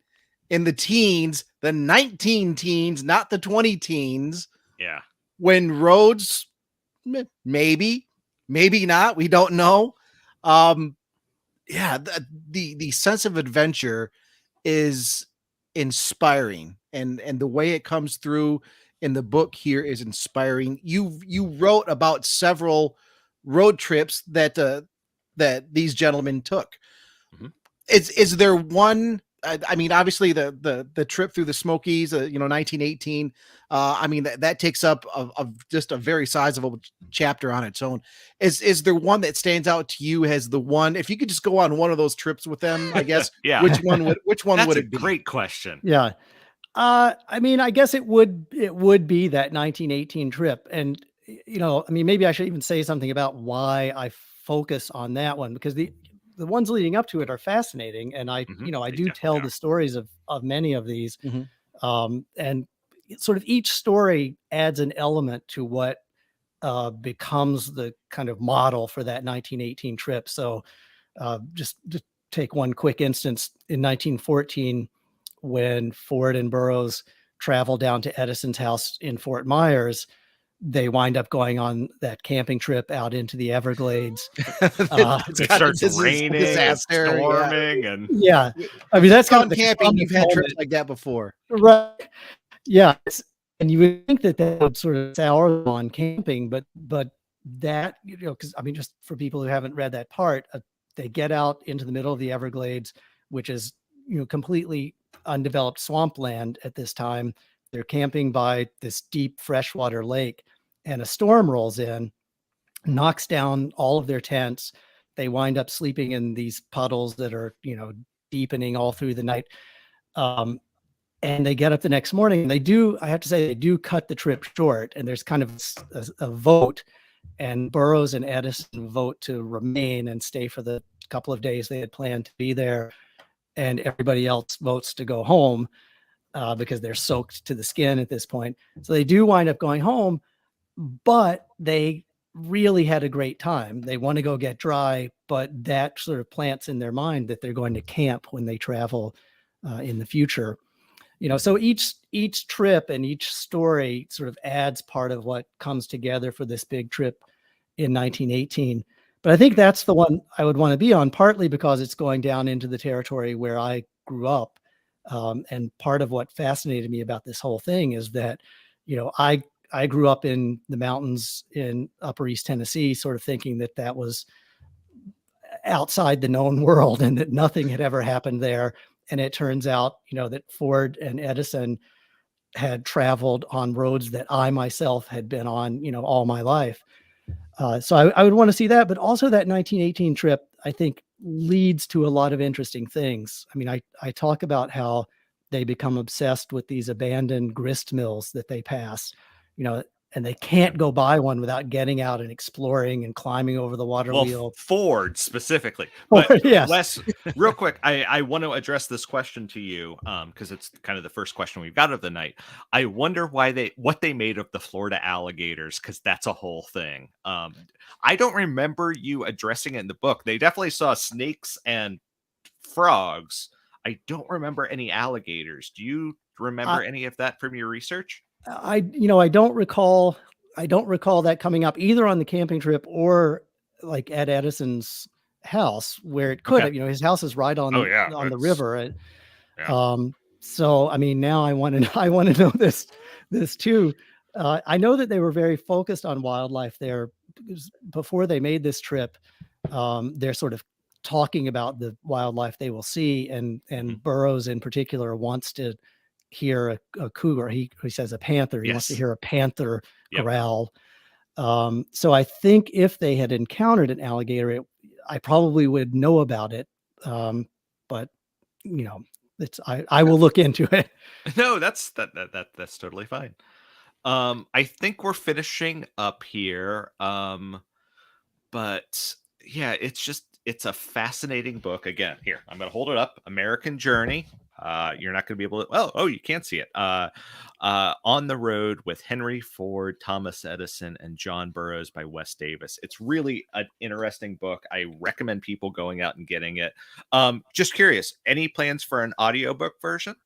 in the teens, the 19 teens, not the 20 teens. Yeah. When roads, maybe not, we don't know. The sense of adventure is inspiring, and the way it comes through in the book here is inspiring. You wrote about several road trips that these gentlemen took. Is there one? I mean, obviously the trip through the Smokies, 1918. I mean that takes up just a very sizable chapter on its own. Is there one that stands out to you as the one? If you could just go on one of those trips with them, I guess. Yeah. Which one would it be? Great question. Yeah. I mean, I guess it would be that 1918 trip, and I mean, maybe I should even say something about why I focus on that one, because the ones leading up to it are fascinating. And I do tell the stories of many of these. And, sort of each story adds an element to what becomes the kind of model for that 1918 trip. So just to take one quick instance, in 1914, when Ford and Burroughs travel down to Edison's house in Fort Myers, they wind up going on that camping trip out into the Everglades. It starts raining, and storming, and yeah, I mean that's kind of the camping. You've had trips like that before, right? Yeah, and you would think that would sort of sour on camping, but that, because I mean, just for people who haven't read that part, they get out into the middle of the Everglades, which is completely undeveloped swampland at this time. They're camping by this deep freshwater lake, and a storm rolls in, knocks down all of their tents. They wind up sleeping in these puddles that are deepening all through the night. And they get up the next morning, and I have to say, they do cut the trip short, and there's kind of a vote, and Burroughs and Edison vote to remain and stay for the couple of days they had planned to be there. And everybody else votes to go home because they're soaked to the skin at this point. So they do wind up going home, but they really had a great time. They want to go get dry, but that sort of plants in their mind that they're going to camp when they travel in the future. So each trip and each story sort of adds part of what comes together for this big trip in 1918. But I think that's the one I would want to be on, partly because it's going down into the territory where I grew up. And part of what fascinated me about this whole thing is that, I grew up in the mountains in Upper East Tennessee, sort of thinking that was outside the known world and that nothing had ever happened there. And it turns out, that Ford and Edison had traveled on roads that I myself had been on, all my life. So I would want to see that, but also that 1918 trip, I think, leads to a lot of interesting things. I mean, I talk about how they become obsessed with these abandoned grist mills that they pass, and they can't go by one without getting out and exploring and climbing over the water wheel. Ford specifically. But yes. Wes, real quick, I want to address this question to you because it's kind of the first question we've got of the night. I wonder what they made of the Florida alligators, because that's a whole thing. I don't remember you addressing it in the book. They definitely saw snakes and frogs. I don't remember any alligators. Do you remember any of that from your research? I don't recall that coming up either on the camping trip or like at Edison's house, where it could have, his house is right on the river. Yeah. So I mean, now I want to know this too. I know that they were very focused on wildlife there because before they made this trip. They're sort of talking about the wildlife they will see, and Burroughs in particular wants to hear a cougar. He says a panther. He wants to hear a panther growl. So I think if they had encountered an alligator, I probably would know about it. But I will look into it. No, that's totally fine. I think we're finishing up here. But yeah, it's a fascinating book. Again, here, I'm going to hold it up. American Journey. You're not going to be able to, you can't see it. On the Road with Henry Ford, Thomas Edison, and John Burroughs by Wes Davis. It's really an interesting book. I recommend people going out and getting it. Just curious, any plans for an audiobook version?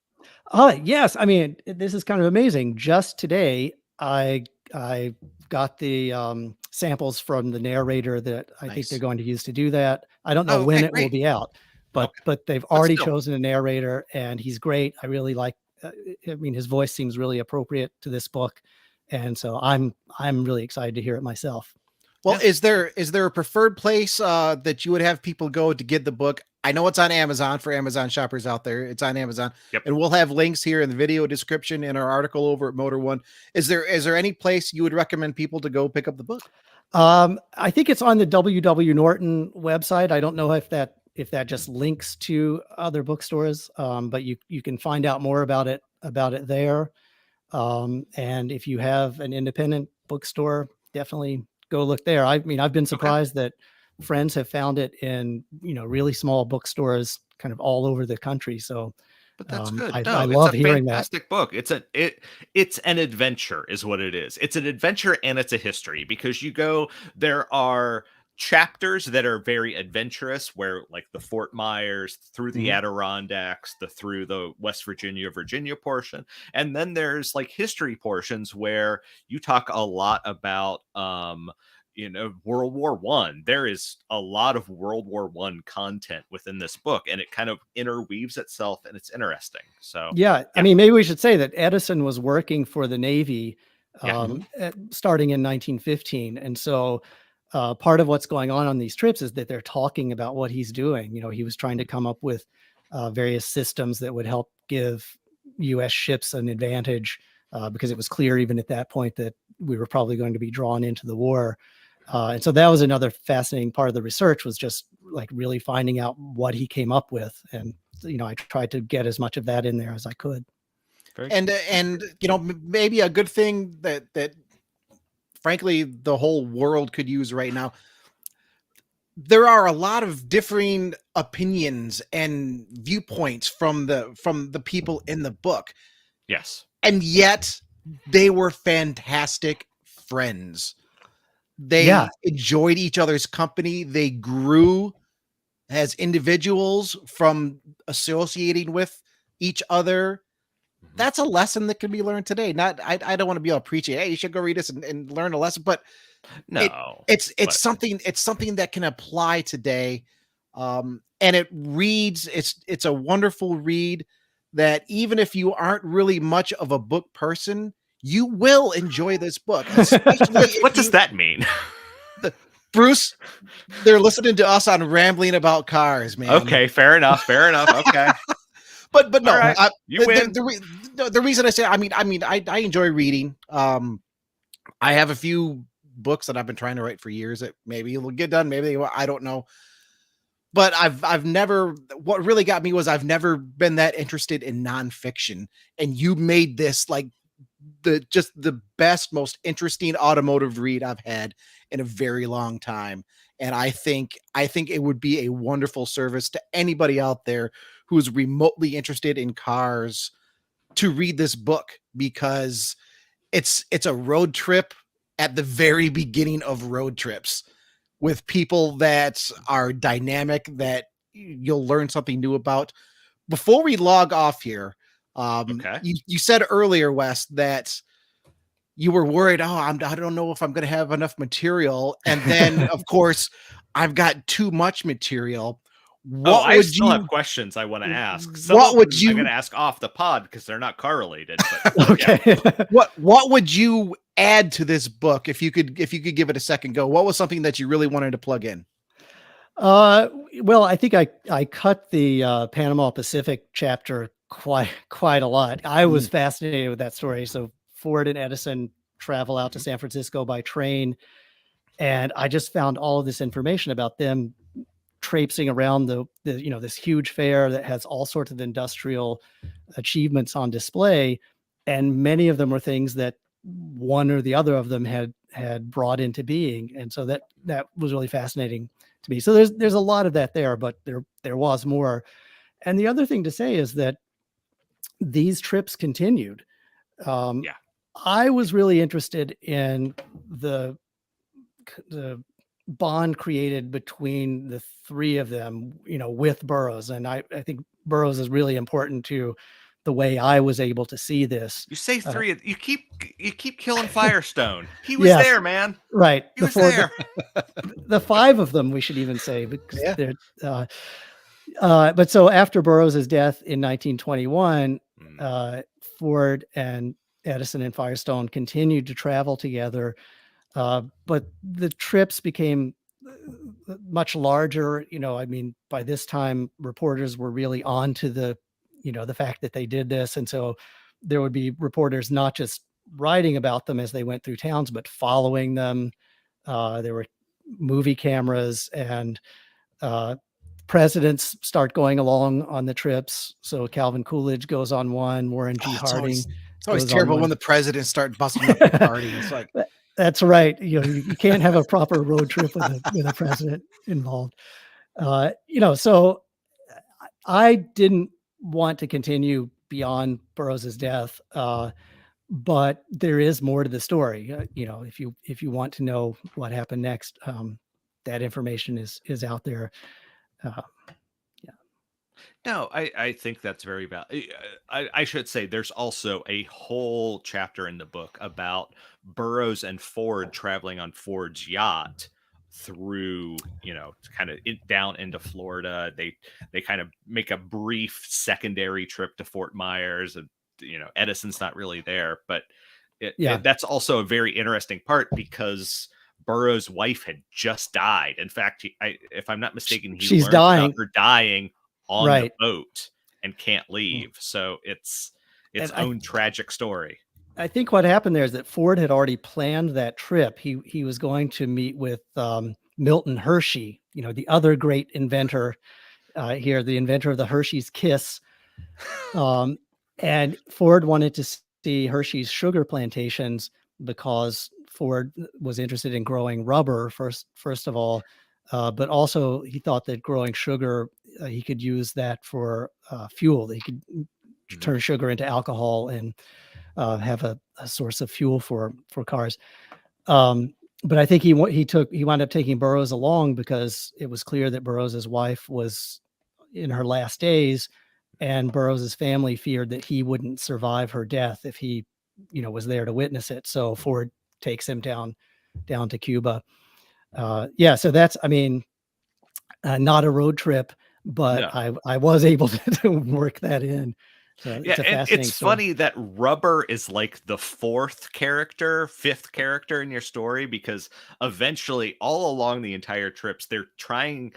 Yes. I mean, this is kind of amazing. Just today, I got the samples from the narrator that I think they're going to use to do that. I don't know when it will be out, but they've already chosen a narrator, and he's great. I really like. I mean, his voice seems really appropriate to this book, and so I'm really excited to hear it myself. Well, is there a preferred place that you would have people go to get the book? I know it's on Amazon for Amazon shoppers out there. It's on Amazon, and we'll have links here in the video description in our article over at Motor One. Is there any place you would recommend people to go pick up the book? I think it's on the W.W. Norton website. I don't know if that just links to other bookstores, but you can find out more about it there. And if you have an independent bookstore, definitely go look there. I mean, I've been surprised that friends have found it in, really small bookstores kind of all over the country. So But that's good. I No, it's love a hearing that. fantastic book. It's an adventure, is what it is. It's an adventure and it's a history, because there are chapters that are very adventurous, where like the Fort Myers, through the Adirondacks, through the West Virginia portion, and then there's like history portions where you talk a lot about World War One. There is a lot of World War One content within this book, and it kind of interweaves itself, and it's interesting. So yeah, I mean, maybe we should say that Edison was working for the Navy starting in 1915, and so part of what's going on these trips is that they're talking about what he's doing. He was trying to come up with various systems that would help give U.S. ships an advantage, because it was clear even at that point that we were probably going to be drawn into the war. And so that was another fascinating part of the research, was just like really finding out what he came up with. And, I tried to get as much of that in there as I could. And maybe a good thing that frankly the whole world could use right now. There are a lot of differing opinions and viewpoints from the people in the book. Yes. And yet they were fantastic friends. They enjoyed each other's company. They grew as individuals from associating with each other. That's a lesson that can be learned today. I don't want to be all preachy. Hey, you should go read this and learn a lesson, but it's something that can apply today. And it reads, it's a wonderful read that even if you aren't really much of a book person, you will enjoy this book. What does that mean? Bruce, they're listening to us on rambling about cars, man. Okay, fair enough. Okay. but no, right. You win. The reason I say, I enjoy reading. I have a few books that I've been trying to write for years that maybe will get done. Maybe I don't know. But I've never, what really got me was I've never been that interested in nonfiction. And you made this like the best, most interesting automotive read I've had in a very long time. And I think it would be a wonderful service to anybody out there who's remotely interested in cars to read this book, because it's a road trip at the very beginning of road trips with people that are dynamic, that you'll learn something new about. Before we log off here, you said earlier, Wes, that you were worried, I don't know if I'm going to have enough material. And then, of course, I've got too much material. I still have questions I want to ask. I'm going to ask off the pod because they're not correlated. But, okay. What would you add to this book if you could give it a second go? What was something that you really wanted to plug in? Well, I think I cut the Panama Pacific chapter quite a lot. I was fascinated with that story. So Ford and Edison travel out to San Francisco by train, and I just found all of this information about them traipsing around the this huge fair that has all sorts of industrial achievements on display, and many of them were things that one or the other of them had brought into being, and so that was really fascinating to me. So there's a lot of that there, but there was more. And the other thing to say is that these trips continued. I was really interested in the bond created between the three of them, with Burroughs. And I think Burroughs is really important to the way I was able to see this. You say three, you keep killing Firestone. He was there, man. Right. He was there. The five of them, we should even say, because they're, but so after Burroughs' death in 1921, Ford and Edison and Firestone continued to travel together. But the trips became much larger. By this time, reporters were really on to the fact that they did this. And so there would be reporters not just writing about them as they went through towns, but following them. There were movie cameras, and presidents start going along on the trips. So Calvin Coolidge goes on one, Warren G. Harding. It's always terrible when the presidents start busting up the party. It's like, that's right. You can't have a proper road trip with a president involved. So I didn't want to continue beyond Burroughs's death. But there is more to the story. If you want to know what happened next, that information is out there. Yeah. No, I think that's very valid. I should say there's also a whole chapter in the book about Burroughs and Ford traveling on Ford's yacht through, kind of down into Florida. They kind of make a brief secondary trip to Fort Myers, and Edison's not really there, but that's also a very interesting part because Burroughs' wife had just died. In fact, if I'm not mistaken, She's learns dying. about her dying on Right. the boat and can't leave. So it's own tragic story. I think what happened there is that Ford had already planned that trip. He was going to meet with Milton Hershey, the other great inventor here, the inventor of the Hershey's Kiss. And Ford wanted to see Hershey's sugar plantations because Ford was interested in growing rubber first of all, but also he thought that growing sugar, he could use that for fuel. He could turn sugar into alcohol and have a source of fuel for cars. But I think he wound up taking Burroughs along because it was clear that Burroughs's wife was in her last days, and Burroughs's family feared that he wouldn't survive her death if he, was there to witness it. So Ford takes him down to Cuba. So that's, not a road trip, but No. I was able to work that in. So it's funny that rubber is like the fifth character in your story, because eventually all along the entire trips, they're trying,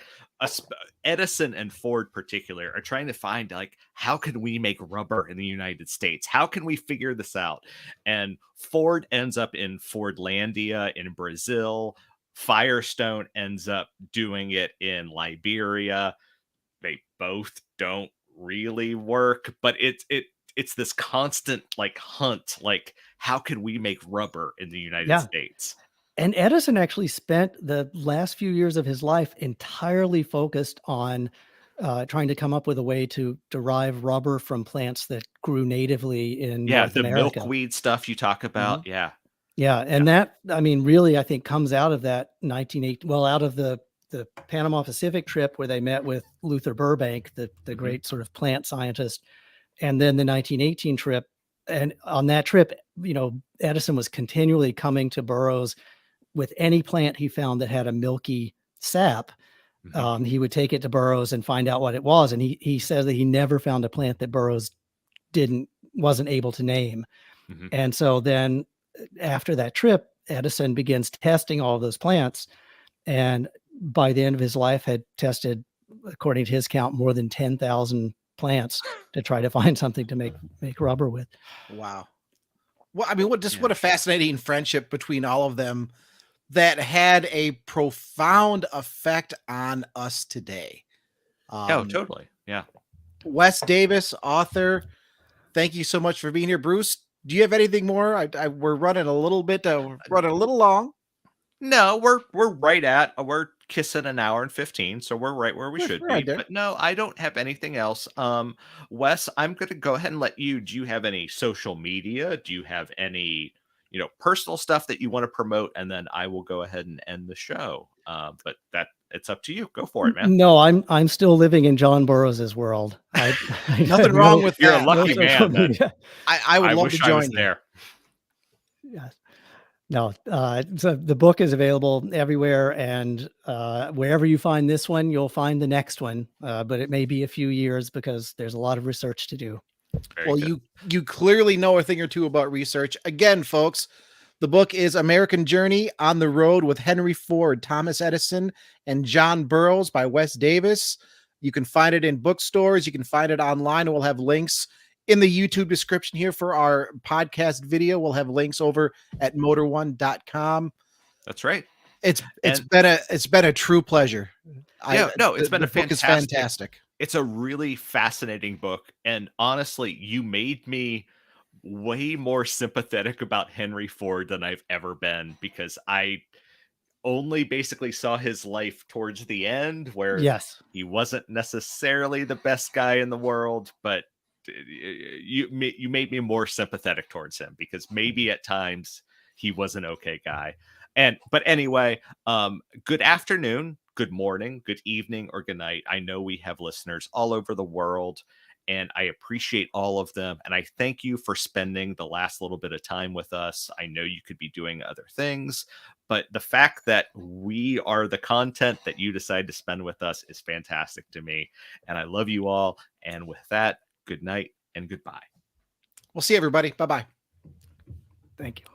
Edison and Ford particular are trying to find, like, how can we make rubber in the United States? How can we figure this out? And Ford ends up in Fordlandia in Brazil. Firestone ends up doing it in Liberia. They both don't really work, but it's this constant hunt, how can we make rubber in the United States? And Edison actually spent the last few years of his life entirely focused on trying to come up with a way to derive rubber from plants that grew natively in North America. Milkweed stuff you talk about. And that, really, I think comes out of that out of the Panama Pacific trip where they met with Luther Burbank, the great sort of plant scientist, and then the 1918 trip. And on that trip, Edison was continually coming to Burroughs with any plant he found that had a milky sap. He would take it to Burroughs and find out what it was. And he says that he never found a plant that Burroughs wasn't able to name. And so then after that trip, Edison begins testing all of those plants, and by the end of his life had tested, according to his count, more than 10,000 plants to try to find something to make rubber with. Wow. Well, what a fascinating friendship between all of them that had a profound effect on us today. Totally. Yeah. Wes Davis, author, thank you so much for being here. Bruce, do you have anything more? We're running a little long. No, we're kissing an hour and 15, so we're right where we should be. But no, I don't have anything else. Wes, I'm going to go ahead and let you. Do you have any social media? Do you have any, personal stuff that you want to promote? And then I will go ahead and end the show. But it's up to you. Go for it, man. No, I'm still living in John Burroughs's world. Nothing wrong with you're that. A lucky man. I would love to join there. Yes. No, so the book is available everywhere, and wherever you find this one, you'll find the next one. But it may be a few years because there's a lot of research to do. Well, you clearly know a thing or two about research. Again, folks, the book is American Journey on the Road with Henry Ford, Thomas Edison, and John Burroughs by Wes Davis. You can find it in bookstores. You can find it online. We'll have links in the YouTube description here for our podcast video. We'll have links over at motor1.com. That's right. It's been a true pleasure. It's been a fantastic. It's a really fascinating book. And honestly, you made me way more sympathetic about Henry Ford than I've ever been, because only basically saw his life towards the end, where Yes. he wasn't necessarily the best guy in the world, but you made me more sympathetic towards him, because maybe at times he was an okay guy. But anyway, good afternoon, good morning, good evening, or good night. I know we have listeners all over the world, and I appreciate all of them. And I thank you for spending the last little bit of time with us. I know you could be doing other things, but the fact that we are the content that you decide to spend with us is fantastic to me. And I love you all. And with that, good night and goodbye. We'll see everybody. Bye-bye. Thank you.